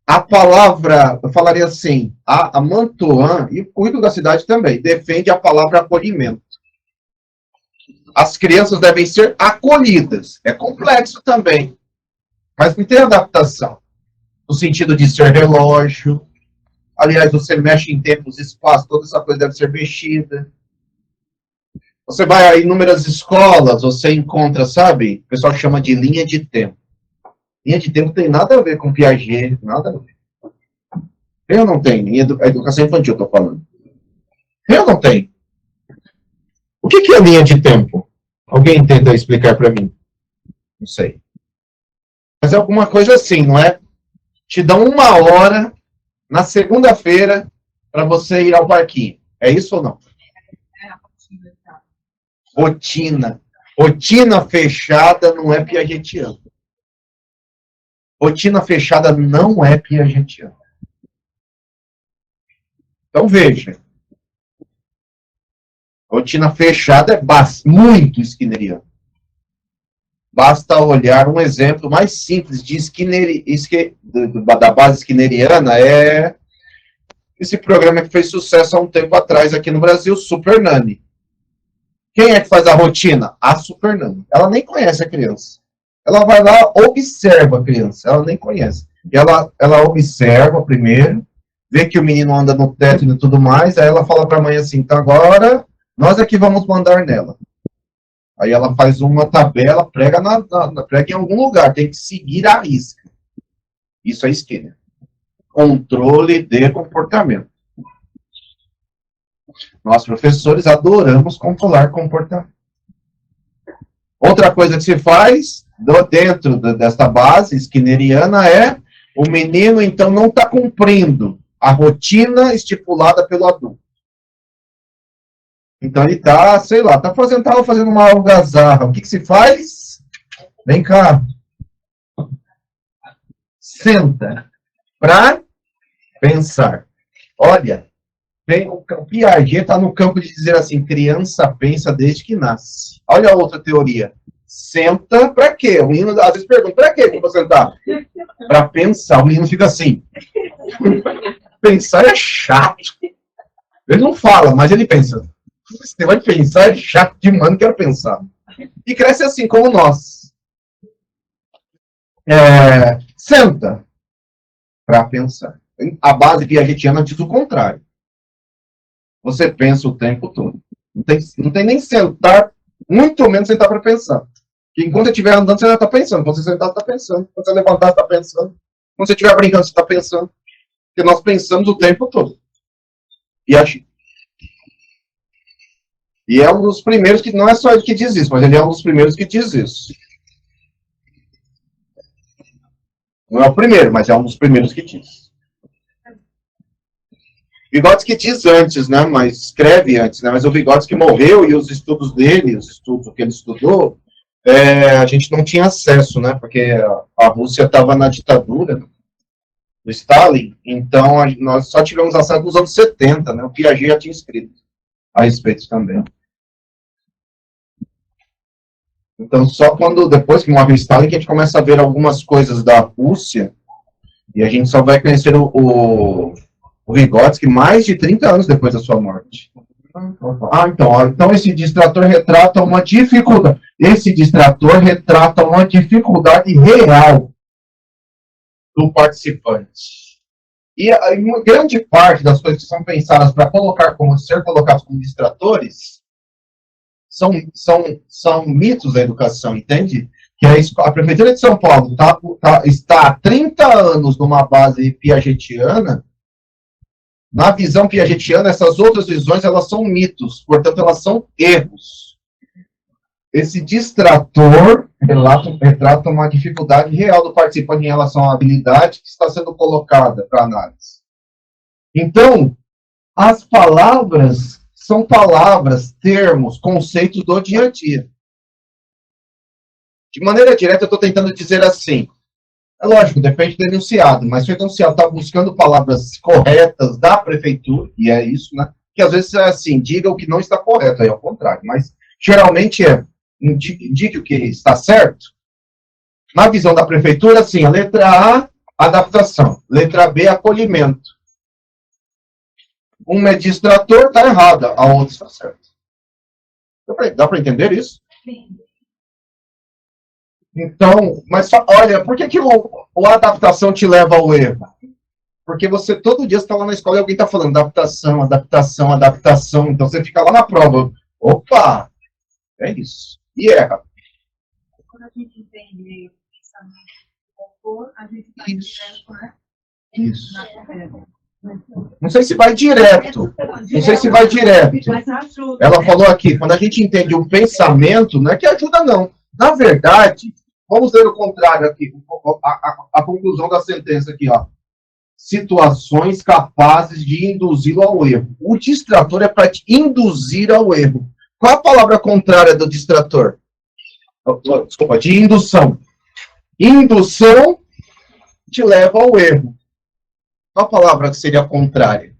a palavra, eu falaria assim, a Mantoan, e o currículo da cidade também, defende a palavra acolhimento. As crianças devem ser acolhidas. É complexo também, mas não tem adaptação. No sentido de ser relógio. Aliás, você mexe em tempos e espaço, toda essa coisa deve ser mexida. Você vai a inúmeras escolas, você encontra, sabe? O pessoal chama de linha de tempo. Linha de tempo tem nada a ver com Piaget, nada a ver. Tem ou não tem? A educação infantil, eu estou falando. Tem ou não tem? O que é linha de tempo? Alguém tenta explicar para mim? Não sei. Mas é alguma coisa assim, não é? Te dão 1 hora na segunda-feira para você ir ao parquinho. É isso ou não? Rotina. Rotina fechada não é piagetiana. Rotina fechada não é piagetiana. Então, veja. Rotina fechada é muito skinneriana. Basta olhar um exemplo mais simples de da base skinneriana, é esse programa que fez sucesso há um tempo atrás aqui no Brasil, Super Nanny. Quem é que faz a rotina? A Super Nanny. Ela nem conhece a criança. Ela vai lá, observa a criança, ela nem conhece. E ela observa primeiro, vê que o menino anda no teto e tudo mais, aí ela fala para a mãe assim, então agora nós é que vamos mandar nela. Aí ela faz uma tabela, prega em algum lugar, tem que seguir a risca. Isso é Skinner. Controle de comportamento. Nós, professores, adoramos controlar comportamento. Outra coisa que se faz dentro desta base skinneriana é o menino, então, não está cumprindo a rotina estipulada pelo adulto. Então, ele está, sei lá, estava fazendo uma algazarra. O que se faz? Vem cá. Senta para pensar. Olha, o Piaget está no campo de dizer assim, criança pensa desde que nasce. Olha a outra teoria. Senta para quê? O menino às vezes pergunta, para quê que eu vou sentar? Para pensar. O menino fica assim. Pensar é chato. Ele não fala, mas ele pensa. Você vai pensar, é chato demais, não quero pensar. E cresce assim, como nós. Senta para pensar. A base piagetiana diz o contrário. Você pensa o tempo todo. Não tem nem sentar, muito menos sentar para pensar. Porque enquanto você estiver andando, você já está pensando. Quando você sentar, você está pensando. Quando você levantar, você está pensando. Quando você estiver brincando, você está pensando. Porque nós pensamos o tempo todo. E é um dos primeiros que, não é só ele que diz isso, mas ele é um dos primeiros que diz isso. Não é o primeiro, mas é um dos primeiros que diz. Vygotsky diz antes, né, mas escreve antes, né, mas o Vygotsky morreu e os estudos dele, os estudos que ele estudou, a gente não tinha acesso, né, porque a Rússia estava na ditadura do Stalin, então nós só tivemos acesso nos anos 70, né, o Piaget já tinha escrito a respeito também. Então, só depois que morre o Stalin, que a gente começa a ver algumas coisas da Rússia, e a gente só vai conhecer o O Vygotsky, mais de 30 anos depois da sua morte. Então esse distrator retrata uma dificuldade. Esse distrator retrata uma dificuldade real do participante. E uma grande parte das coisas que são pensadas para ser colocadas como distratores são mitos da educação, entende? Que a Prefeitura de São Paulo está há 30 anos numa base piagetiana. Na visão piagetiana, essas outras visões, elas são mitos, portanto, elas são erros. Esse distrator retrata uma dificuldade real do participante em relação à habilidade que está sendo colocada para análise. Então, as palavras são palavras, termos, conceitos do dia a dia. De maneira direta, eu estou tentando dizer assim. É lógico, depende do enunciado, mas se o enunciado está buscando palavras corretas da prefeitura, e é isso, né? Que às vezes é assim, diga o que não está correto, aí é o contrário, mas geralmente indique o que está certo. Na visão da prefeitura, assim, a letra A, adaptação, letra B, acolhimento. Um é distrator, está errada, a outra está certa. Dá para entender isso? Sim. Então, mas olha, por que a adaptação te leva ao erro? Porque você todo dia está lá na escola e alguém está falando adaptação, adaptação, adaptação. Então você fica lá na prova. Opa! É isso. E erra. Quando a gente entende o pensamento do autor, a gente vai direto, né? Isso. Não sei se vai direto. Não sei se vai direto. Ela falou aqui, quando a gente entende o pensamento, não é que ajuda, não. Na verdade, vamos ver o contrário aqui, a conclusão da sentença aqui, ó. Situações capazes de induzi-lo ao erro. O distrator é para te induzir ao erro. Qual a palavra contrária do distrator? Desculpa, de indução. Indução te leva ao erro. Qual a palavra que seria contrária?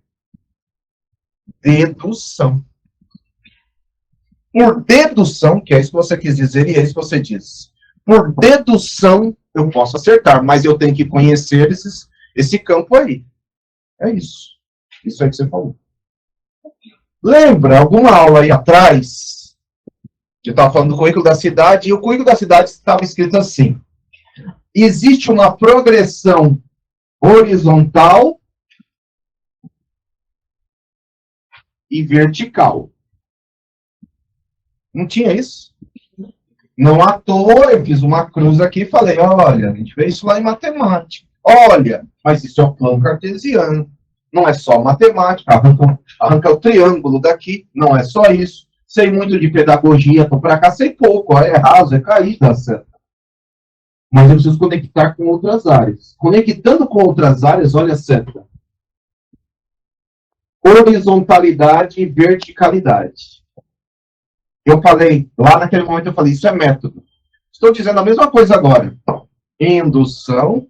Dedução. Por dedução, que é isso que você quis dizer e é isso que você disse. Por dedução, eu posso acertar, mas eu tenho que conhecer esse campo aí. É isso. Isso aí que você falou. Lembra, alguma aula aí atrás, que eu estava falando do currículo da cidade, e o currículo da cidade estava escrito assim. Existe uma progressão horizontal e vertical. Não tinha isso? Não à toa, eu fiz uma cruz aqui e falei, olha, a gente fez isso lá em matemática. Olha, mas isso é o plano cartesiano. Não é só matemática, arranca o triângulo daqui, não é só isso. Sei muito de pedagogia, estou para cá, sei pouco, é raso, é caído, tá certo. Mas eu preciso conectar com outras áreas. Conectando com outras áreas, olha certo. Horizontalidade e verticalidade. Eu falei, lá naquele momento eu falei, isso é método. Estou dizendo a mesma coisa agora. Indução,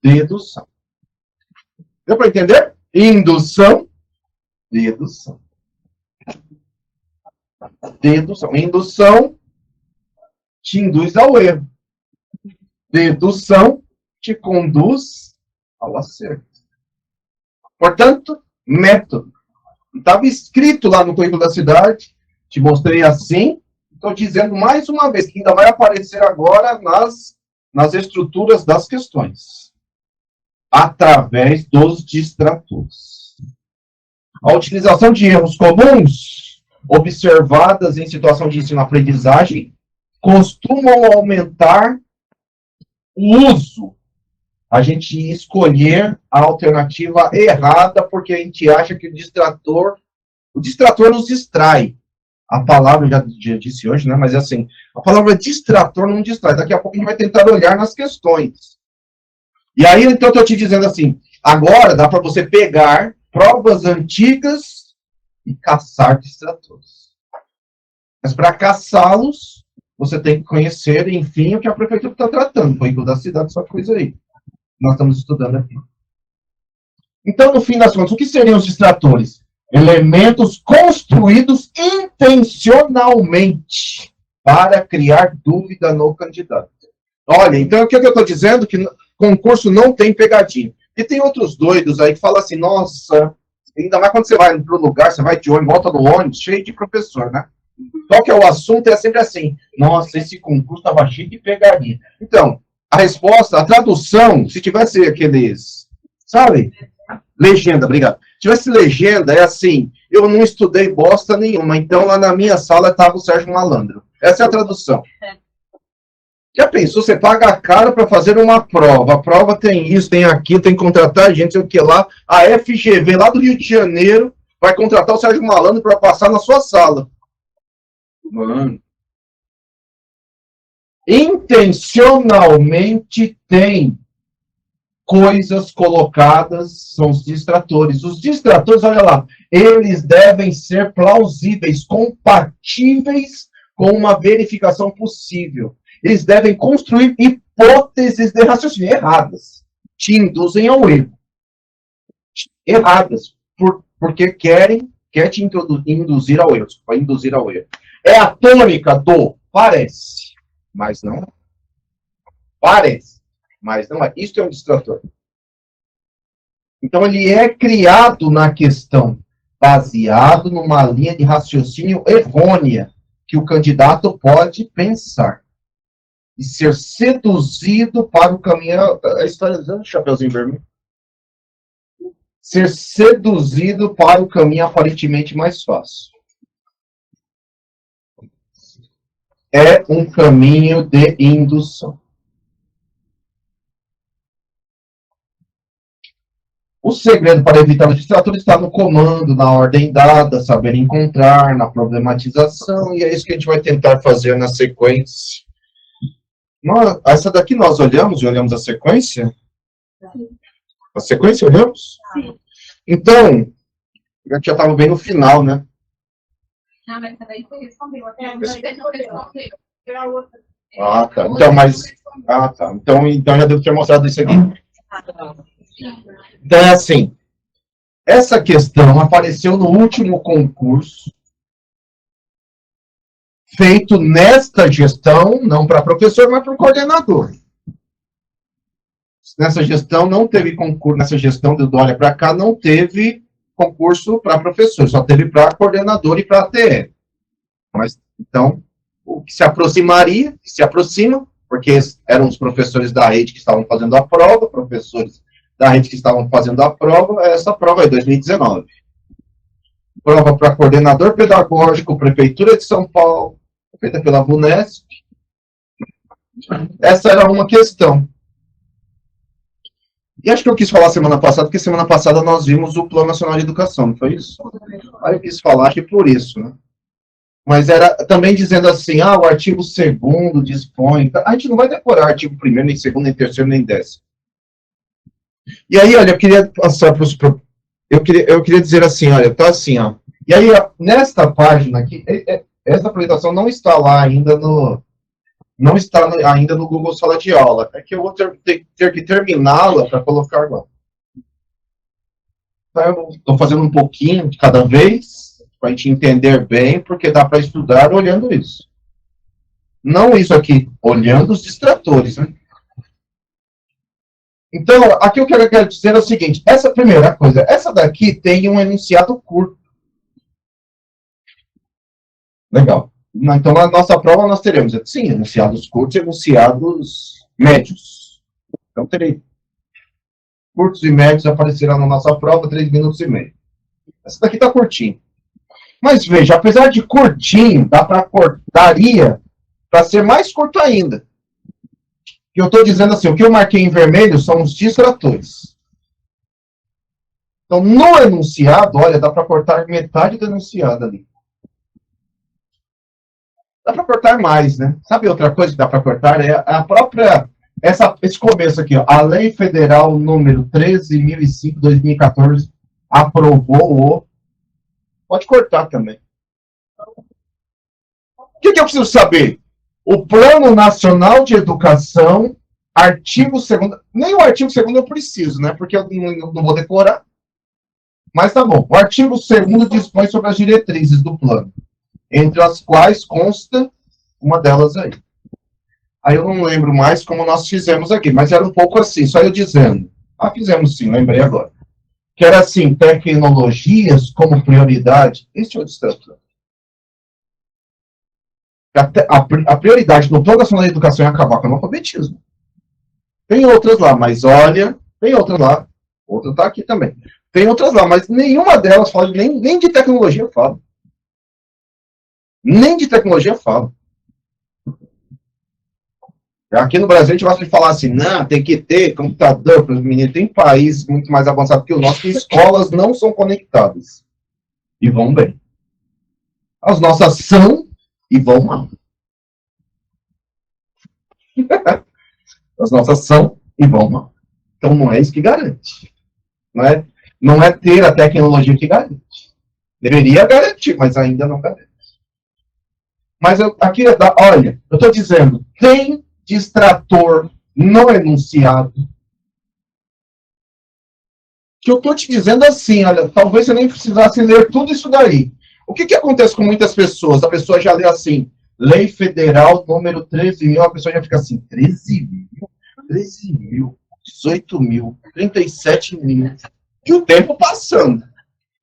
dedução. Deu para entender? Indução, dedução. Dedução. Indução te induz ao erro. Dedução te conduz ao acerto. Portanto, método. Estava escrito lá no currículo da cidade, te mostrei assim, estou dizendo mais uma vez, que ainda vai aparecer agora nas estruturas das questões. Através dos distratores. A utilização de erros comuns, observadas em situação de ensino-aprendizagem, costumam aumentar o uso. A gente escolher a alternativa errada, porque a gente acha que o distrator nos distrai. A palavra, já disse hoje, né? Mas é assim, a palavra distrator não distrai. Daqui a pouco a gente vai tentar olhar nas questões. E aí, então, eu estou te dizendo assim, agora dá para você pegar provas antigas e caçar distratores. Mas para caçá-los, você tem que conhecer, enfim, o que a prefeitura está tratando. O currículo da cidade, essa coisa aí. Nós estamos estudando aqui. Então, no fim das contas, o que seriam os distratores? Elementos construídos intencionalmente para criar dúvida no candidato. Olha, então o que eu estou dizendo? Que concurso não tem pegadinha. E tem outros doidos aí que falam assim, nossa, Ainda mais quando você vai para o lugar, você vai de ônibus, volta no ônibus, cheio de professor, né? Qual que é o assunto? É sempre assim. Nossa, esse concurso estava cheio de pegadinha. Então, a resposta, a tradução, se tivesse aqueles, sabe? Legenda, obrigado. Se tivesse legenda, é assim, eu não estudei bosta nenhuma, então lá na minha sala estava o Sérgio Malandro. Essa é a tradução. Já pensou, você paga caro para fazer uma prova, a prova tem isso, tem aquilo, tem que contratar gente, sei o que lá, a FGV lá do Rio de Janeiro vai contratar o Sérgio Malandro para passar na sua sala. Mano. Intencionalmente tem coisas colocadas, são os distratores. Os distratores, olha lá, eles devem ser plausíveis, compatíveis com uma verificação possível. Eles devem construir hipóteses de raciocínio erradas. Te induzem ao erro. Erradas. Porque quer te induzir ao erro. Vai induzir ao erro. É a tônica do parece, mas não é. Parece, mas não é. Isso é um distrator. Então, ele é criado na questão, baseado numa linha de raciocínio errônea, que o candidato pode pensar. E ser seduzido para o caminho... A história do Chapeuzinho Vermelho. Ser seduzido para o caminho aparentemente mais fácil. É um caminho de indução. O segredo para evitar o distrator está no comando, na ordem dada, saber encontrar, na problematização, e é isso que a gente vai tentar fazer na sequência. Essa daqui nós olhamos a sequência? A sequência olhamos? Sim. Então, já estava bem no final, né? Ah, mas também você respondeu. Até Ah, tá. Então, mas... Ah, tá. Então já devo ter mostrado isso aqui. Então, é assim. Essa questão apareceu no último concurso feito nesta gestão, não para professor, mas para o coordenador. Nessa gestão não teve concurso, nessa gestão do Dória para cá não teve concurso para professor, só teve para coordenador e para ATE. Mas, então, o que se aproximaria, que se aproxima, porque eram os professores da rede que estavam fazendo a prova, professores da rede que estavam fazendo a prova, essa prova é 2019. Prova para coordenador pedagógico, Prefeitura de São Paulo, feita pela Vunesp. Essa era uma questão. E acho que eu quis falar semana passada, porque semana passada nós vimos o Plano Nacional de Educação, não foi isso? Aí eu quis falar que por isso, né? Mas era também dizendo assim, o artigo 2º dispõe... A gente não vai decorar artigo 1º, nem 2º, nem 3º, nem 10º. E aí, olha, eu queria passar para os... Eu queria dizer assim, olha, tá assim, ó. E aí, nesta página aqui, essa apresentação não está lá ainda no... Não está ainda no Google Sala de Aula. É que eu vou ter que terminá-la para colocar lá. Então, eu estou fazendo um pouquinho de cada vez, para a gente entender bem, porque dá para estudar olhando isso. Não isso aqui, olhando os distratores, né? Então, aqui o que eu quero dizer é o seguinte, essa primeira coisa, essa daqui tem um enunciado curto. Legal. Então, na nossa prova, nós teremos, sim, enunciados curtos e enunciados médios. Então, terei curtos e médios aparecerão na nossa prova, 3 minutos e meio. Essa daqui está curtinho. Mas, veja, apesar de curtinho, daria para ser mais curto ainda. E eu estou dizendo assim, o que eu marquei em vermelho são os distratores. Então, no enunciado, olha, dá para cortar metade do enunciado ali. Dá para cortar mais, né? Sabe outra coisa que dá para cortar? É a própria... Esse começo aqui, ó. A Lei Federal número 13.005/2014 aprovou o... Pode cortar também. O que eu preciso saber? O Plano Nacional de Educação, artigo 2º... Nem o artigo 2º eu preciso, né? Porque eu não vou decorar. Mas tá bom. O artigo 2º dispõe sobre as diretrizes do plano, entre as quais consta uma delas aí. Aí eu não lembro mais como nós fizemos aqui, mas era um pouco assim, só eu dizendo. Fizemos sim, lembrei agora. que era assim, tecnologias como prioridade. Esse é o distrator. A prioridade no Plano Nacional da Educação é acabar com o analfabetismo. Tem outras lá, mas olha, tem outras lá. Outra está aqui também. Tem outras lá, mas nenhuma delas fala, nem de tecnologia fala. Nem de tecnologia fala. Aqui no Brasil a gente gosta de falar assim, não, tem que ter computador para os meninos. Tem países muito mais avançados que o nosso, que escolas não são conectadas. E vão bem. As nossas são e vão mal. As nossas são e vão mal. Então não é isso que garante. Não é ter a tecnologia que garante. Deveria garantir, mas ainda não garante. Mas aqui, olha, eu estou dizendo, tem distrator não enunciado. Que eu estou te dizendo assim, olha, talvez você nem precisasse ler tudo isso daí. O que acontece com muitas pessoas? A pessoa já lê assim, Lei Federal número 13.000, a pessoa já fica assim, 13 mil, 13 mil, 18 mil, 37 mil. E o tempo passando.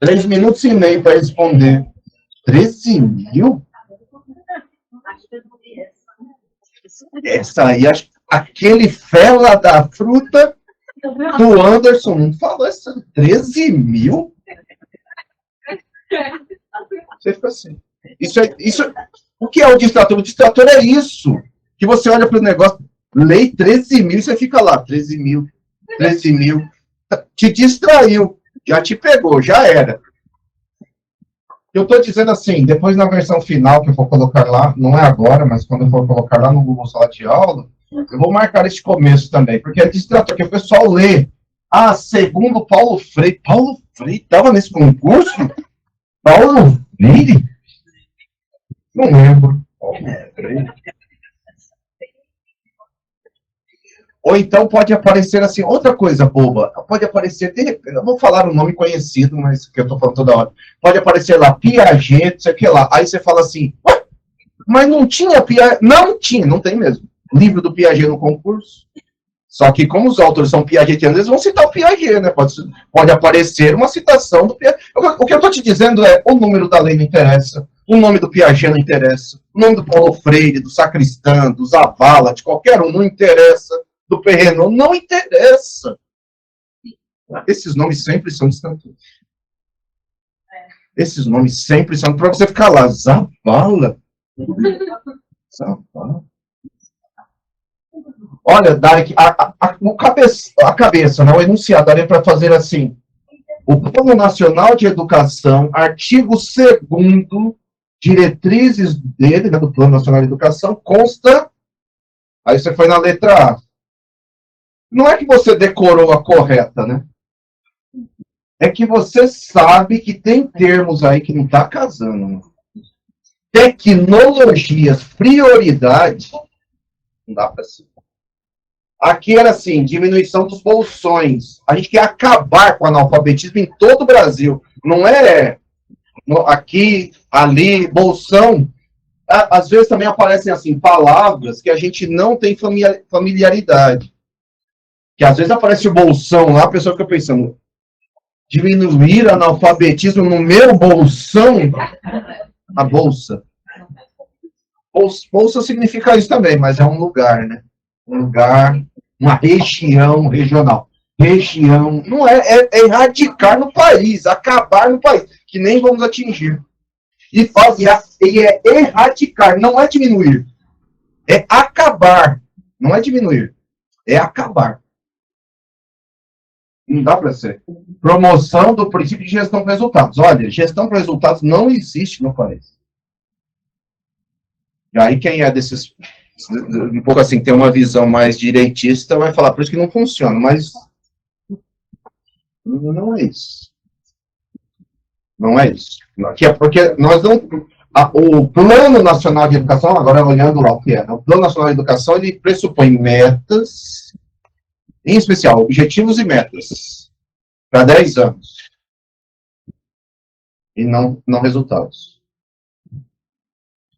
3 minutos e meio para responder. 13 mil? Essa aí, aquele fela da fruta do Anderson não falou essa 13 mil? Você fica assim. O que é o distrator? O distrator é isso. Que você olha para o negócio, lei 13 mil, e você fica lá, 13 mil, 13 mil. Te distraiu, já te pegou, já era. Eu estou dizendo assim, depois na versão final que eu vou colocar lá, não é agora, mas quando eu for colocar lá no Google Sala de Aula, eu vou marcar esse começo também, porque é distrator, que o pessoal lê. Ah, segundo Paulo Freire. Paulo Freire estava nesse concurso? Paulo Freire? Não lembro. Paulo Freire. Ou então pode aparecer assim, outra coisa boba, pode aparecer, eu vou falar um nome conhecido, mas que eu estou falando toda hora, pode aparecer lá, Piaget, não sei o que lá, aí você fala assim, mas não tinha Piaget, não tinha, não tem mesmo, livro do Piaget no concurso, só que como os autores são piagetianos, eles vão citar o Piaget, né, pode aparecer uma citação do Piaget, o que eu estou te dizendo é, o número da lei não interessa, o nome do Piaget não interessa, o nome do Paulo Freire, do Sacristã, do Zavala, de qualquer um, não interessa, do Perrenot, não interessa. Esses nomes sempre são distratores. Esses nomes sempre são para você ficar lá. Zavala. Zavala. Olha, Darek, a cabeça, né, o enunciado daria para fazer assim. O Plano Nacional de Educação, artigo 2º, diretrizes dele, né, do Plano Nacional de Educação, consta. Aí você foi na letra A. Não é que você decorou a correta, né? É que você sabe que tem termos aí que não está casando. Né? Tecnologias, prioridade, não dá para ser. Aqui era assim, diminuição dos bolsões. A gente quer acabar com o analfabetismo em todo o Brasil. Não é aqui, ali, bolsão. Às vezes também aparecem assim, palavras que a gente não tem familiaridade. Que às vezes aparece o bolsão lá, a pessoa fica pensando, diminuir o analfabetismo no meu bolsão? A bolsa. Bolsa significa isso também, mas é um lugar, né? Um lugar, uma região regional. Região, não é erradicar no país, acabar no país, que nem vamos atingir. E é erradicar, não é diminuir. É acabar, não é diminuir, é acabar. Não dá para ser. Promoção do princípio de gestão para resultados. Olha, gestão para resultados não existe no país. E aí quem é desses, um pouco assim, tem uma visão mais direitista, vai falar, por isso que não funciona, mas não é isso. Não é isso. Porque nós não... O Plano Nacional de Educação, agora olhando lá o que é, o Plano Nacional de Educação, ele pressupõe metas, em especial, objetivos e metas, para 10 anos. E não resultados.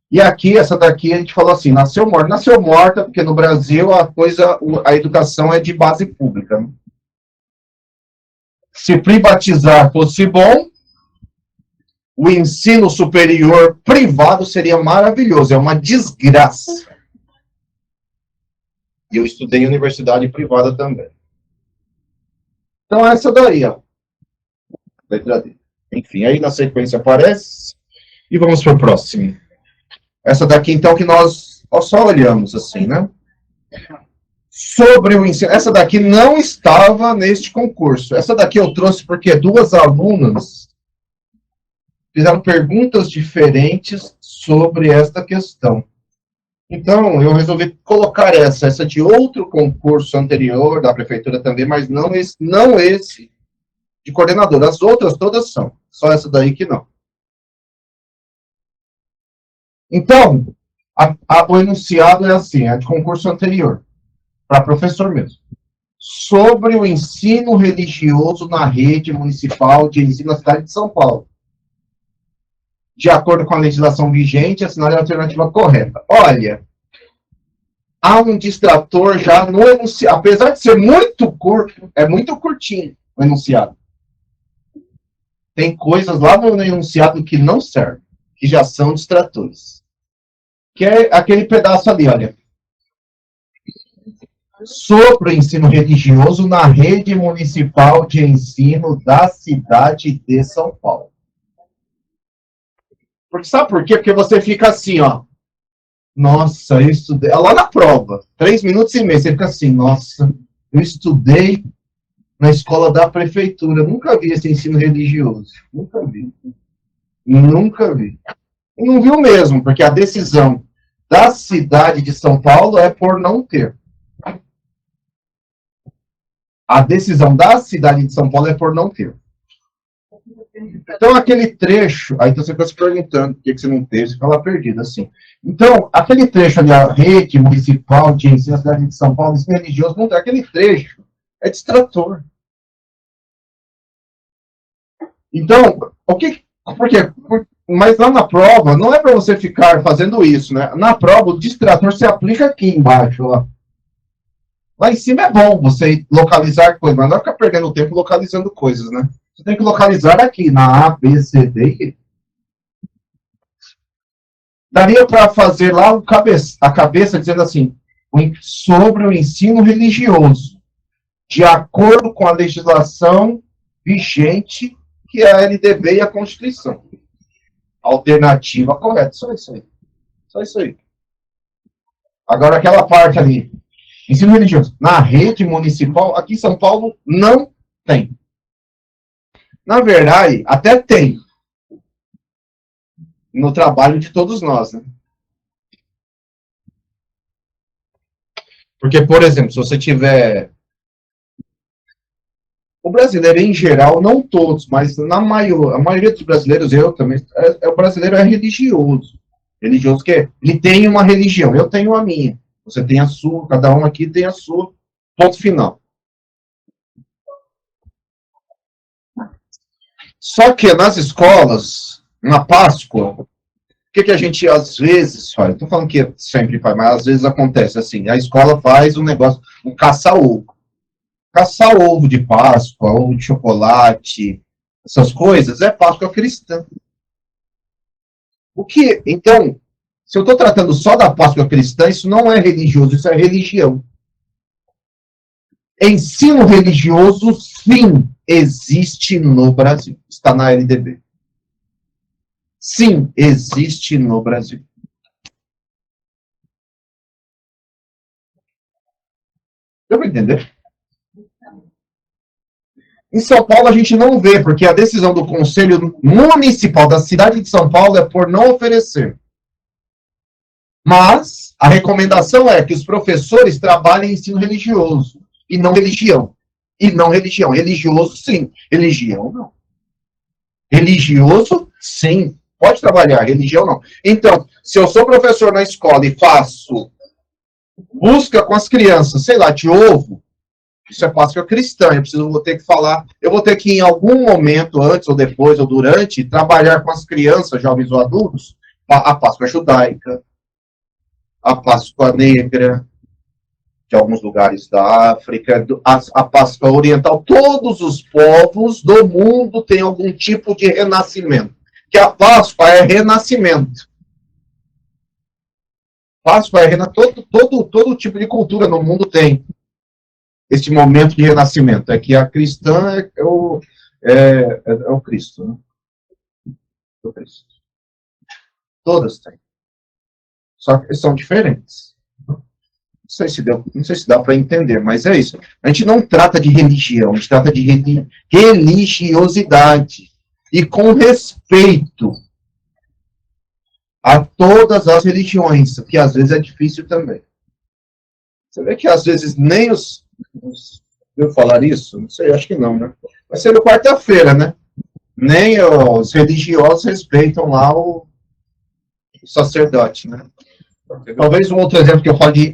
E aqui, essa daqui, a gente falou assim, nasceu morta. Nasceu morta, porque no Brasil a educação é de base pública. Né? se privatizar fosse bom, o ensino superior privado seria maravilhoso, é uma desgraça. E eu estudei em universidade privada também. Então, essa daí, ó. Letra D. Enfim, aí na sequência aparece. E vamos para o próximo. Essa daqui, então, que nós só olhamos assim, né? Sobre o ensino. Essa daqui não estava neste concurso. Essa daqui eu trouxe porque duas alunas fizeram perguntas diferentes sobre esta questão. Então, eu resolvi colocar essa de outro concurso anterior, da prefeitura também, mas não esse de coordenador. As outras todas são, só essa daí que não. Então, o enunciado é assim, é de concurso anterior, para professor mesmo. Sobre o ensino religioso na rede municipal de ensino na cidade de São Paulo. De acordo com a legislação vigente, assinar a alternativa correta. Olha, há um distrator já no enunciado. Apesar de ser muito curto, é muito curtinho o enunciado. Tem coisas lá no enunciado que não servem, que já são distratores. Que é aquele pedaço ali, olha. Sobre o ensino religioso na rede municipal de ensino da cidade de São Paulo. Porque sabe por quê? Porque você fica assim, ó. Nossa, eu estudei. Lá na prova, 3 minutos e meio, você fica assim, nossa, eu estudei na escola da prefeitura. Nunca vi esse ensino religioso. Nunca vi. Nunca vi. E não viu mesmo, porque a decisão da cidade de São Paulo é por não ter. A decisão da cidade de São Paulo é por não ter. Então, aquele trecho, aí você fica se perguntando por que você não teve, você fica lá perdido, assim. Então, aquele trecho ali, a rede municipal de ensino da cidade de São Paulo, ensino religioso, não tem. Aquele trecho é distrator. Então, por quê? Mas lá na prova, não é para você ficar fazendo isso, né? Na prova, o distrator se aplica aqui embaixo, ó. Lá em cima é bom você localizar coisas, mas não ficar perdendo tempo localizando coisas, né? Você tem que localizar aqui, na A, B, C, D e E. Daria para fazer lá a cabeça dizendo assim, sobre o ensino religioso, de acordo com a legislação vigente, que é a LDB e a Constituição. Alternativa correta, só isso aí. Só isso aí. Agora, aquela parte ali, ensino religioso, na rede municipal, aqui em São Paulo, não tem. Na verdade, até tem. No trabalho de todos nós, né? Porque, por exemplo, se você tiver... O brasileiro, em geral, não todos, mas a maioria dos brasileiros, eu também, o brasileiro é religioso. Religioso que ele tem uma religião, eu tenho a minha. Você tem a sua, cada um aqui tem a sua. Ponto final. Só que nas escolas, na Páscoa, o que a gente às vezes faz? Estou falando que sempre faz, mas às vezes acontece assim, a escola faz um negócio, um caça-ovo. Caçar ovo de Páscoa, ovo de chocolate, essas coisas, é Páscoa cristã. O que, então, se eu estou tratando só da Páscoa cristã, isso não é religioso, isso é religião. Ensino religioso, sim, existe no Brasil. Está na LDB. Sim, existe no Brasil. Deu para entender? Em São Paulo a gente não vê, porque a decisão do Conselho Municipal da cidade de São Paulo é por não oferecer. Mas a recomendação é que os professores trabalhem em ensino religioso, e não religião. E não religião. Religioso, sim. Religião, não. Religioso, sim. Pode trabalhar. Religião, não. Então, se eu sou professor na escola e faço busca com as crianças, sei lá, de ovo, isso é Páscoa cristã, vou ter que falar, eu vou ter que em algum momento, antes ou depois ou durante, trabalhar com as crianças, jovens ou adultos, a Páscoa judaica, a Páscoa negra, de alguns lugares da África, a Páscoa oriental, todos os povos do mundo têm algum tipo de renascimento. Que a Páscoa é renascimento. Páscoa é renascimento. Todo tipo de cultura no mundo tem este momento de renascimento. É que a cristã é o Cristo, né? O Cristo. Todas têm. Só que são diferentes. Não sei se dá para entender, mas é isso. A gente não trata de religião, a gente trata de religiosidade. E com respeito a todas as religiões, que às vezes é difícil também. Você vê que às vezes nem os... Eu falar isso? Não sei, acho que não, né? Vai ser no quarta-feira, né? Nem os religiosos respeitam lá o sacerdote, né? Talvez um outro exemplo que eu falo de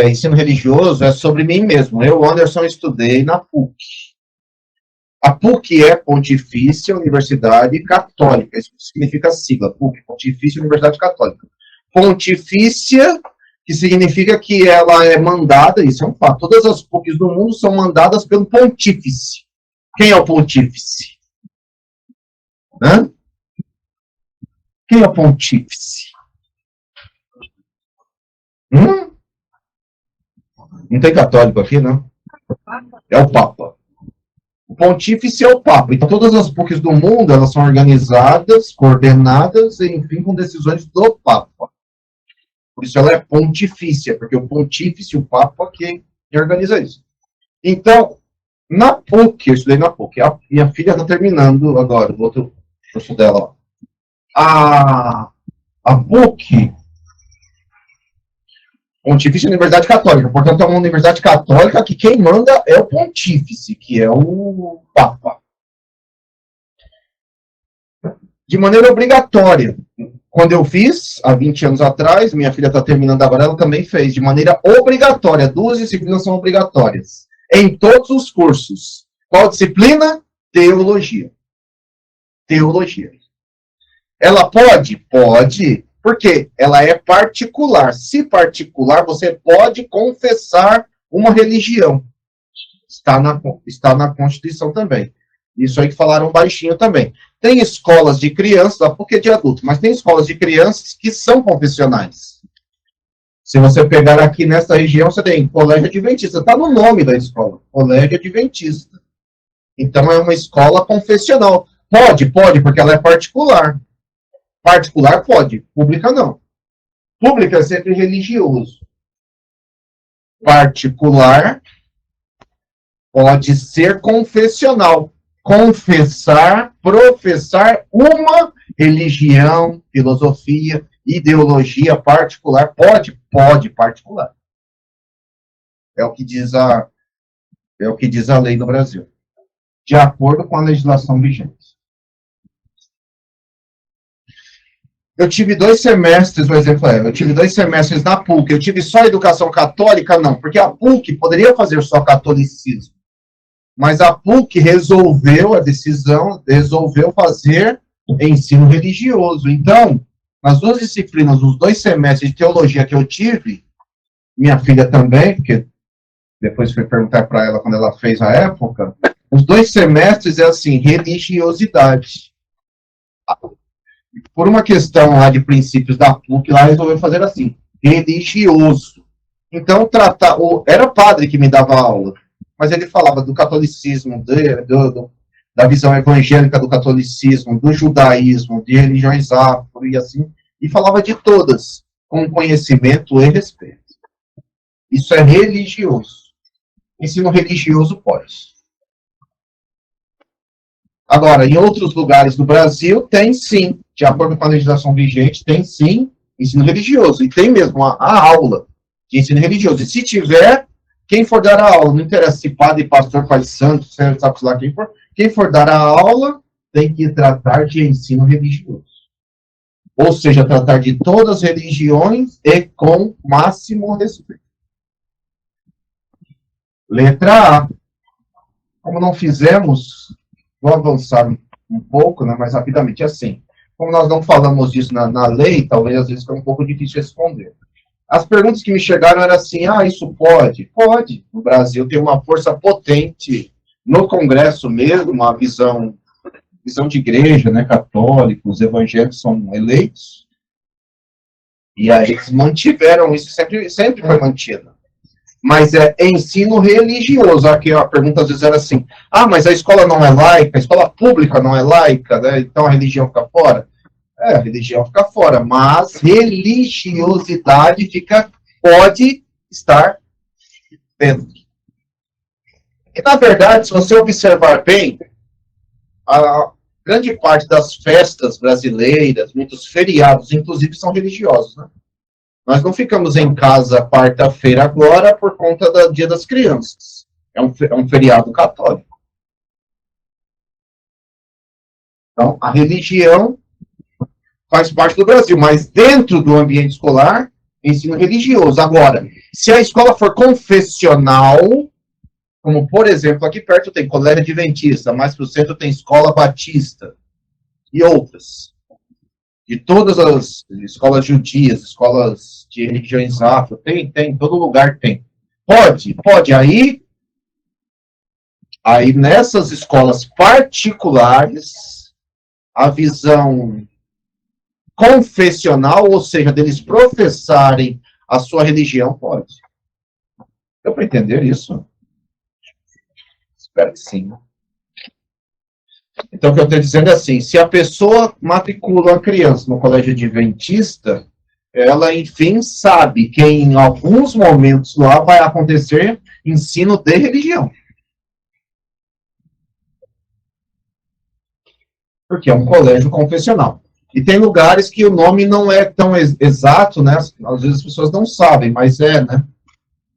ensino religioso é sobre mim mesmo. Eu, Anderson, estudei na PUC. A PUC é Pontifícia Universidade Católica. Isso significa sigla. PUC, Pontifícia Universidade Católica. Pontifícia, que significa que ela é mandada, isso é um fato. Todas as PUCs do mundo são mandadas pelo pontífice. Quem é o pontífice? Hã? Quem é o pontífice? Não tem católico aqui, não? É o Papa. O pontífice é o Papa. Então, todas as PUCs do mundo, elas são organizadas, coordenadas, enfim, com decisões do Papa. Por isso ela é pontifícia, porque o pontífice, o Papa, que organiza isso. Então, na PUC, eu estudei na PUC, a minha filha está terminando agora, o outro curso dela. Ó. A PUC, Pontifícia Universidade Católica, portanto é uma universidade católica que quem manda é o pontífice, que é o Papa. De maneira obrigatória. Quando eu fiz, há 20 anos atrás, minha filha está terminando agora, ela também fez, de maneira obrigatória. 2 disciplinas são obrigatórias. Em todos os cursos. Qual disciplina? Teologia. Teologia. Ela pode? Pode. Porque ela é particular. Se particular, você pode confessar uma religião. Está na Constituição também. Isso aí que falaram baixinho também. Tem escolas de crianças, porque é de adulto, mas tem escolas de crianças que são confessionais. Se você pegar aqui nessa região, você tem Colégio Adventista. Está no nome da escola. Colégio Adventista. Então, é uma escola confessional. Pode, porque ela é particular. Particular pode, pública não. Pública é sempre religioso. Particular pode ser confessional. Confessar, professar uma religião, filosofia, ideologia particular. Pode particular. É o que diz a lei no Brasil. De acordo com a legislação vigente. Eu tive 2 semestres, o exemplo eu tive 2 semestres na PUC, eu tive só educação católica? Não, porque a PUC poderia fazer só catolicismo, mas a PUC resolveu fazer ensino religioso. Então, nas 2 disciplinas, nos 2 semestres de teologia que eu tive, minha filha também, porque depois fui perguntar para ela quando ela fez a época, os 2 semestres é assim, religiosidade. Por uma questão lá de princípios da PUC, lá resolveu fazer assim, religioso. Então, era padre que me dava aula, mas ele falava do catolicismo, da visão evangélica do catolicismo, do judaísmo, de religiões afro e assim, e falava de todas, com conhecimento e respeito. Isso é religioso. Ensino religioso pode. Agora, em outros lugares do Brasil, tem sim, de acordo com a legislação vigente, tem sim ensino religioso. E tem mesmo a aula de ensino religioso. E se tiver, quem for dar a aula, não interessa se padre, pastor, pai santo, sabe lá quem for dar a aula, tem que tratar de ensino religioso. Ou seja, tratar de todas as religiões e com máximo respeito. Letra A. Como não fizemos... Vou avançar um pouco, né, mais rapidamente, assim. Como nós não falamos disso na lei, talvez às vezes fica um pouco difícil responder. As perguntas que me chegaram eram assim, isso pode? Pode. O Brasil tem uma força potente no Congresso mesmo, uma visão de igreja, né, católica, os evangélicos são eleitos, e aí eles mantiveram isso, sempre foi mantido. Mas é ensino religioso. Aqui a pergunta às vezes era assim, mas a escola não é laica, a escola pública não é laica, né, então a religião fica fora? A religião fica fora, mas religiosidade pode estar dentro. E, na verdade, se você observar bem, a grande parte das festas brasileiras, muitos feriados, inclusive, são religiosos, né? Nós não ficamos em casa quarta-feira agora por conta do Dia das Crianças. É um feriado católico. Então, a religião faz parte do Brasil, mas dentro do ambiente escolar, ensino religioso. Agora, se a escola for confessional, como, por exemplo, aqui perto tem colégio adventista, mais para o centro tem escola batista e outras. De todas as escolas judias, escolas de religiões afro, tem, todo lugar tem. Pode. Aí nessas escolas particulares, a visão confessional, ou seja, deles professarem a sua religião, pode. Deu para entender isso? Espero que sim. Então, o que eu estou dizendo é assim, se a pessoa matricula uma criança no colégio adventista, ela, enfim, sabe que em alguns momentos lá vai acontecer ensino de religião. Porque é um colégio confessional. E tem lugares que o nome não é tão exato, né? Às vezes as pessoas não sabem, mas né?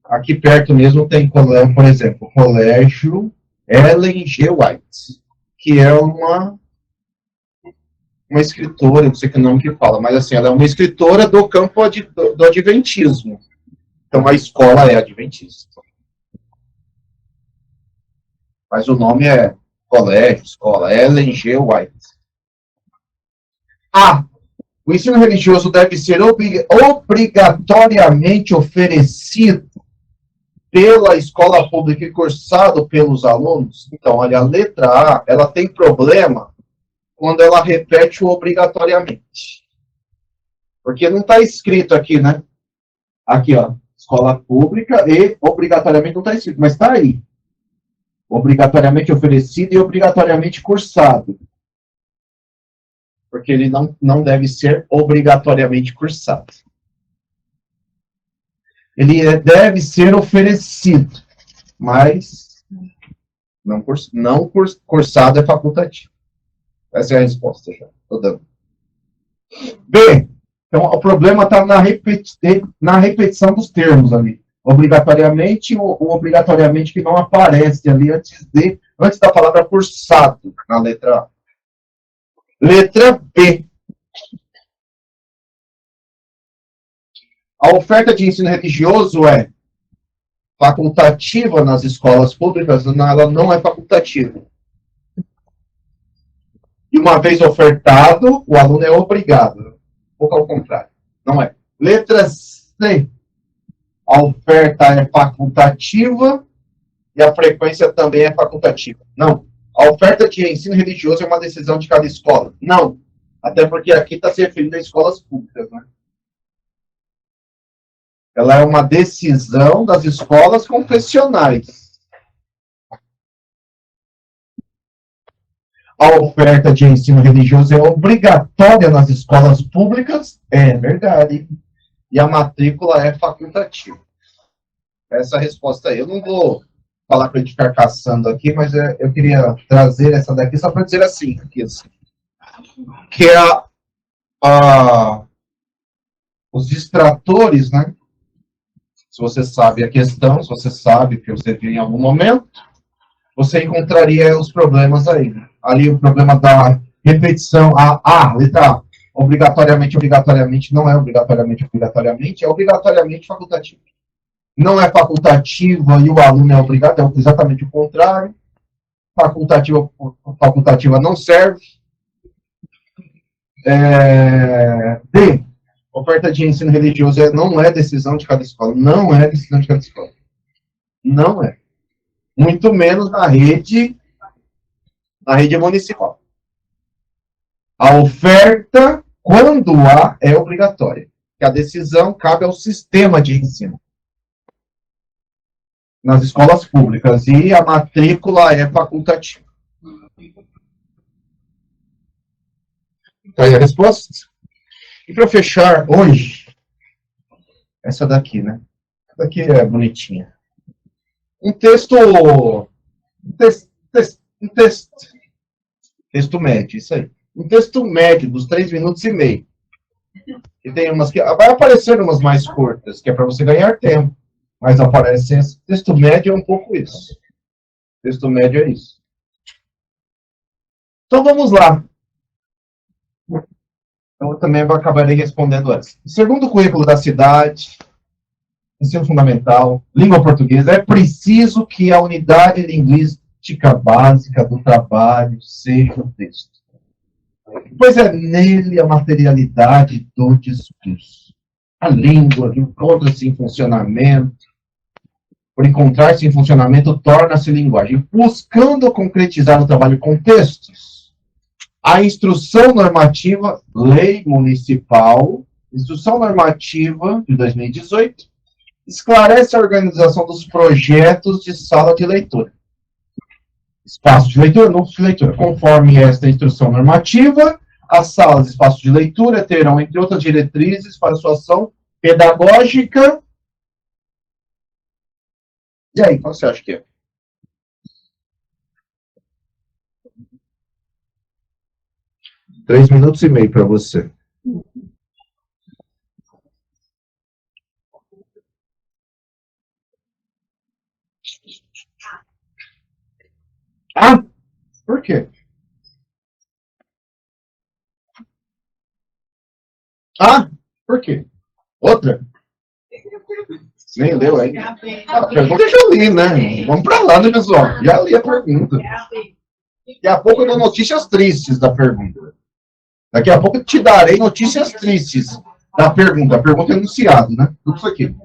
Aqui perto mesmo tem colégio, por exemplo, o colégio Ellen G. White, que é uma escritora, não sei que nome que fala, mas assim, ela é uma escritora do campo do adventismo. Então a escola é adventista. Mas o nome é colégio, escola, Ellen G. White. O ensino religioso deve ser obrigatoriamente oferecido pela escola pública e cursado pelos alunos. Então, olha, a letra A, ela tem problema quando ela repete o obrigatoriamente. Porque não está escrito aqui, né? Aqui, ó, escola pública e obrigatoriamente não está escrito, mas está aí. Obrigatoriamente oferecido e obrigatoriamente cursado. Porque ele não deve ser obrigatoriamente cursado. Ele deve ser oferecido, mas não cursado é facultativo. Essa é a resposta já. Estou dando. B. Então, o problema está na repetição dos termos ali. Obrigatoriamente, o obrigatoriamente que não aparece ali antes da palavra cursado, na letra A. Letra B. A oferta de ensino religioso é facultativa nas escolas públicas? Não, ela não é facultativa. E uma vez ofertado, o aluno é obrigado. Ou ao contrário. Não é. Letra C. A oferta é facultativa e a frequência também é facultativa. Não. A oferta de ensino religioso é uma decisão de cada escola. Não. Até porque aqui está se referindo a escolas públicas, né? Ela é uma decisão das escolas confessionais. A oferta de ensino religioso é obrigatória nas escolas públicas? É verdade. E a matrícula é facultativa. Essa é a resposta aí. Eu não vou falar para a gente ficar caçando aqui, mas eu queria trazer essa daqui só para dizer assim, que é os distratores, né? Se você sabe a questão, se você sabe que você viu em algum momento, você encontraria os problemas aí. Ali o problema da repetição, letra A, obrigatoriamente, não é obrigatoriamente, é obrigatoriamente facultativo. Não é facultativa e o aluno é obrigado, é exatamente o contrário. Facultativa não serve. D. Oferta de ensino religioso não é decisão de cada escola. Não é decisão de cada escola. Não é. Muito menos na rede municipal. A oferta, quando há, é obrigatória. A decisão cabe ao sistema de ensino. Nas escolas públicas. E a matrícula é facultativa. Tá aí a resposta? E para fechar hoje, essa daqui, né? Essa daqui é bonitinha. Um texto médio, isso aí. Um texto médio dos 3 minutos e meio. E tem umas que vai aparecer umas mais curtas, que é para você ganhar tempo. Mas aparece esse. Texto médio é um pouco isso. Texto médio é isso. Então vamos lá. Eu também acabarei respondendo antes. Segundo o currículo da cidade, ensino fundamental, língua portuguesa, é preciso que a unidade linguística básica do trabalho seja o texto. Pois é nele a materialidade do discurso. A língua encontra-se em funcionamento. Por encontrar-se em funcionamento, torna-se linguagem. Buscando concretizar o trabalho com textos, a instrução normativa, lei municipal, instrução normativa de 2018, esclarece a organização dos projetos de sala de leitura. Espaço de leitura, núcleo de leitura. Conforme esta instrução normativa, as salas e espaços de leitura terão, entre outras diretrizes, para sua ação pedagógica. E aí, qual você acha que é? Três minutos e meio para você. Ah, por quê? Ah, por quê? Outra? Nem leu aí. A pergunta eu já li, né? Vamos para lá, né, pessoal? Já li a pergunta. Daqui a pouco eu dou notícias tristes da pergunta. Daqui a pouco eu te darei notícias tristes da pergunta. A pergunta é enunciado, né? Tudo isso aqui.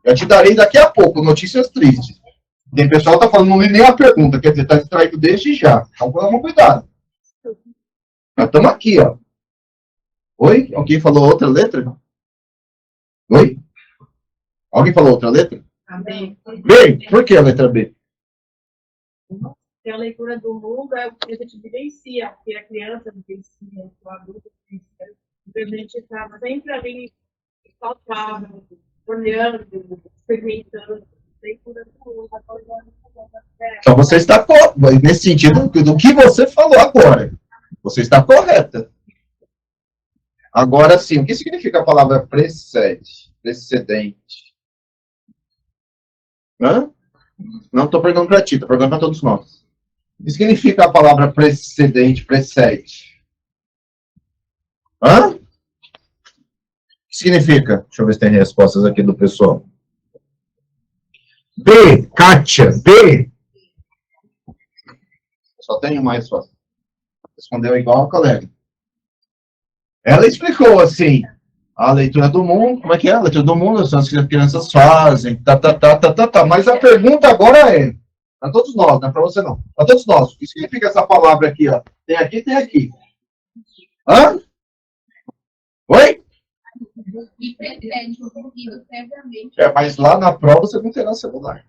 Eu te darei daqui a pouco notícias tristes. Tem pessoal que tá falando, não li nem a pergunta, quer dizer, tá distraído desde já. Então, toma cuidado. Nós estamos aqui, ó. Oi? Alguém falou outra letra? Oi? Alguém falou outra letra? A B. B? Por que a letra B? Porque a leitura do mundo é o que a gente vivencia, porque a criança vivencia, o adulto vivencia. A gente estava sempre ali, faltava, olhando, experimentando. Leitura do mundo, Então você está, nesse sentido, do que você falou agora. Você está correta. Agora sim, o que significa a palavra precedente? Hã? Não estou perguntando para ti, estou perguntando para todos nós. O que significa a palavra precedente, precede? Hã? O que significa? Deixa eu ver se tem respostas aqui do pessoal. B, Kátia, B. Só tem uma resposta. Respondeu igual a colega. Ela explicou assim, a leitura do mundo, como é que é? A leitura do mundo são as que as crianças fazem, Mas a pergunta agora é, para todos nós, não é para você não, para todos nós, o que significa essa palavra aqui, ó? Tem aqui, tem aqui. Hã? Oi? Mas lá na prova você não terá celular.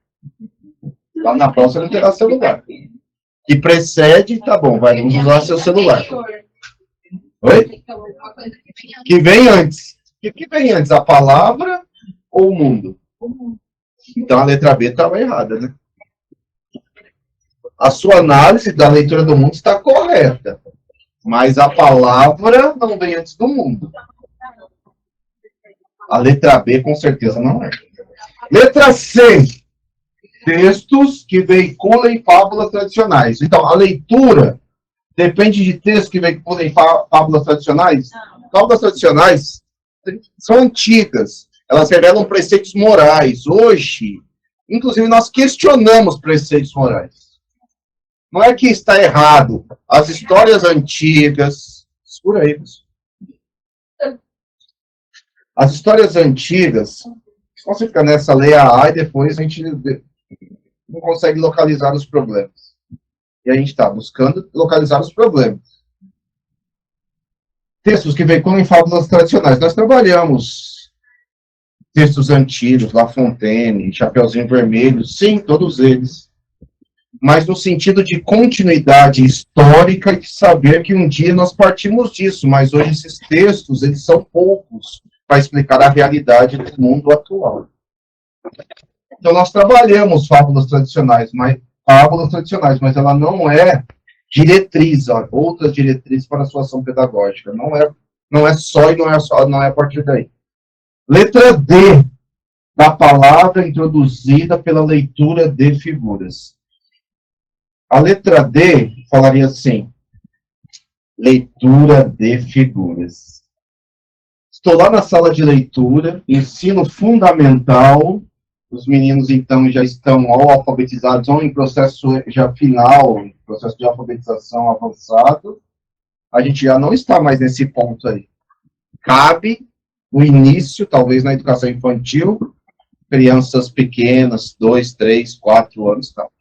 Lá na prova você não terá celular. Que precede, tá bom, vai, vamos usar seu celular. Oi? Que vem antes. O que vem antes, a palavra ou o mundo? Então a letra B estava errada, né? A sua análise da leitura do mundo está correta, mas a palavra não vem antes do mundo. A letra B, com certeza, não é. Letra C. Textos que veiculem fábulas tradicionais. Então, a leitura depende de textos que veiculem fábulas tradicionais. Fábulas tradicionais são antigas. Elas revelam preceitos morais. Hoje, inclusive, nós questionamos preceitos morais. Não é que está errado. As histórias antigas... Escura aí, pessoal. As histórias antigas, se você ficar nessa, leia A e depois a gente não consegue localizar os problemas. E a gente está buscando localizar os problemas. Textos que veiculam em fábulas tradicionais. Nós trabalhamos textos antigos, La Fontaine, Chapeuzinho Vermelho, sim, todos eles. Mas no sentido de continuidade histórica e de saber que um dia nós partimos disso, mas hoje esses textos, eles são poucos para explicar a realidade do mundo atual. Então nós trabalhamos fábulas tradicionais, mas ela não é diretriz, outras diretrizes para a sua ação pedagógica. Não é só e não é a partir daí. Letra D da palavra introduzida pela leitura de figuras. A letra D falaria assim: leitura de figuras. Estou lá na sala de leitura, ensino fundamental. Os meninos, então, já estão ou alfabetizados ou em processo já final, processo de alfabetização avançado. A gente já não está mais nesse ponto aí. Cabe o início, talvez na educação infantil, crianças pequenas, 2, 3, 4 anos, tal.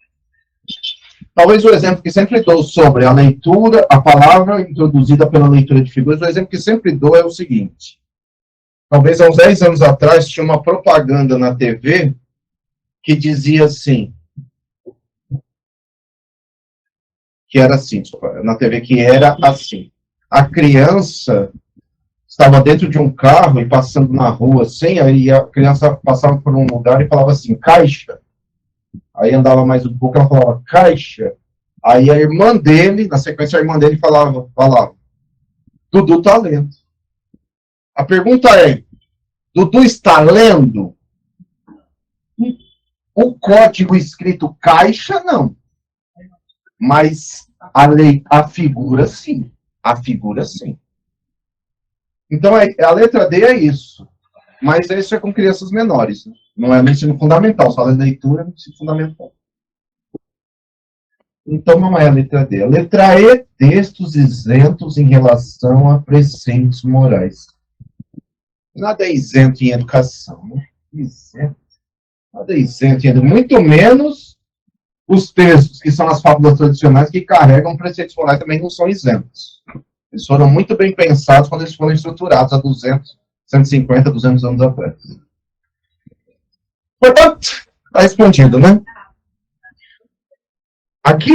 Talvez o exemplo que sempre dou sobre a leitura, a palavra introduzida pela leitura de figuras, o exemplo que sempre dou é o seguinte. Talvez há uns 10 anos atrás tinha uma propaganda na TV que dizia assim, que era assim, na TV, que era assim. A criança estava dentro de um carro e passando na rua assim, aí a criança passava por um lugar e falava assim, caixa. Aí andava mais um pouco, ela falava, caixa. Aí a irmã dele, na sequência a irmã dele falava, Dudu tá lendo. A pergunta é, Dudu está lendo? O código escrito caixa, não. Mas a figura, sim. A figura, sim. Então, a letra D é isso. Mas isso é com crianças menores. Né? Não é no ensino fundamental, só a leitura é no ensino fundamental. Então, não é a letra D. A letra E, textos isentos em relação a preceitos morais. Nada é isento em educação. Né? Isento. Nada é isento em educação. Muito menos os textos, que são as fábulas tradicionais, que carregam preceitos morais, também não são isentos. Eles foram muito bem pensados quando eles foram estruturados há 200, 150, 200 anos atrás. Portanto, está respondido, né? Aqui,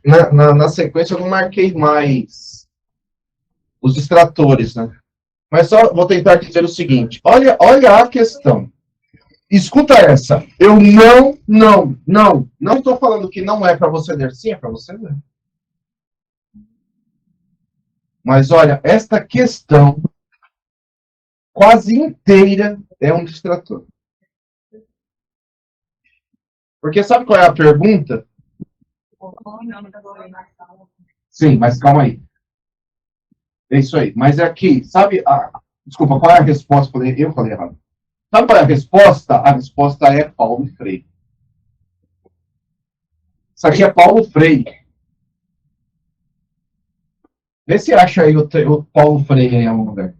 na sequência, eu não marquei mais os distratores, né? Mas só vou tentar dizer o seguinte. Olha a questão. Escuta essa. Eu não estou falando que não é para você ler. Sim, é para você ler. Mas olha, esta questão quase inteira é um distrator. Porque sabe qual é a pergunta? Sim, mas calma aí. É isso aí. Mas é aqui, sabe? Desculpa, qual é a resposta? Eu falei errado. Sabe qual é a resposta? A resposta é Paulo Freire. Isso aqui é Paulo Freire. Vê se acha aí o Paulo Freire em algum lugar.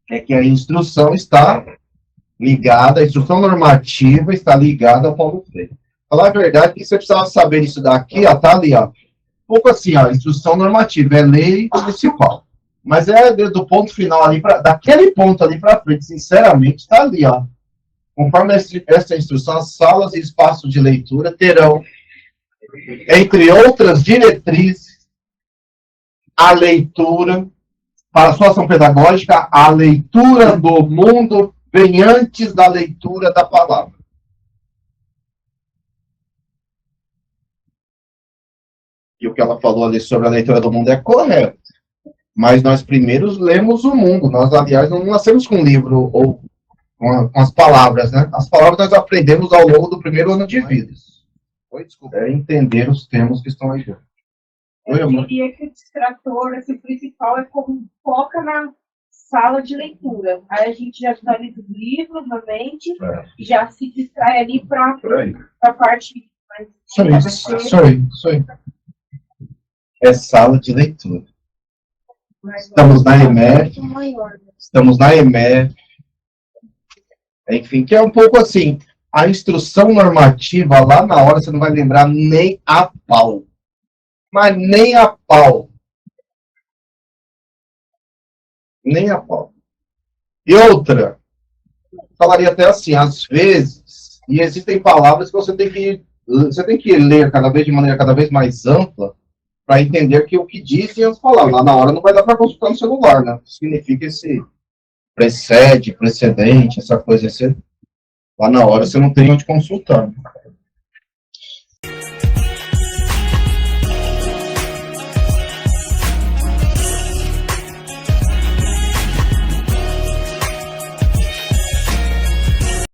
É que a instrução está ligada, a instrução normativa está ligada ao Paulo Freire. Falar a verdade, que você precisava saber isso daqui, ó, tá ali, ó. Um pouco assim, ó, instrução normativa, é lei municipal. Mas do ponto final ali, daquele ponto ali para frente, sinceramente, está ali, ó. Conforme essa instrução, as salas e espaços de leitura terão, entre outras diretrizes, a leitura, para a sua ação pedagógica, a leitura do mundo vem antes da leitura da palavra. E o que ela falou ali sobre a leitura do mundo é correto. Mas nós primeiros lemos o mundo. Nós, aliás, não nascemos com um livro ou com as palavras, né? As palavras nós aprendemos ao longo do primeiro ano de vida. Oi, desculpa. É entender os termos que estão aí. Eu diria que o distrator, assim, principal é como foca na sala de leitura. Aí a gente já atualiza os livros na mente e já se distrai ali para a parte Isso aí. É sala de leitura. Estamos na EME. Enfim, que é um pouco assim, a instrução normativa lá na hora você não vai lembrar nem a pau. Mas nem a pau. Nem a pau. E outra, falaria até assim, às vezes, e existem palavras que você tem que ler de maneira cada vez mais ampla para entender que o que dizem as palavras. Lá na hora não vai dar para consultar no celular, né? Significa esse precedente, essa coisa, lá na hora você não tem onde consultar.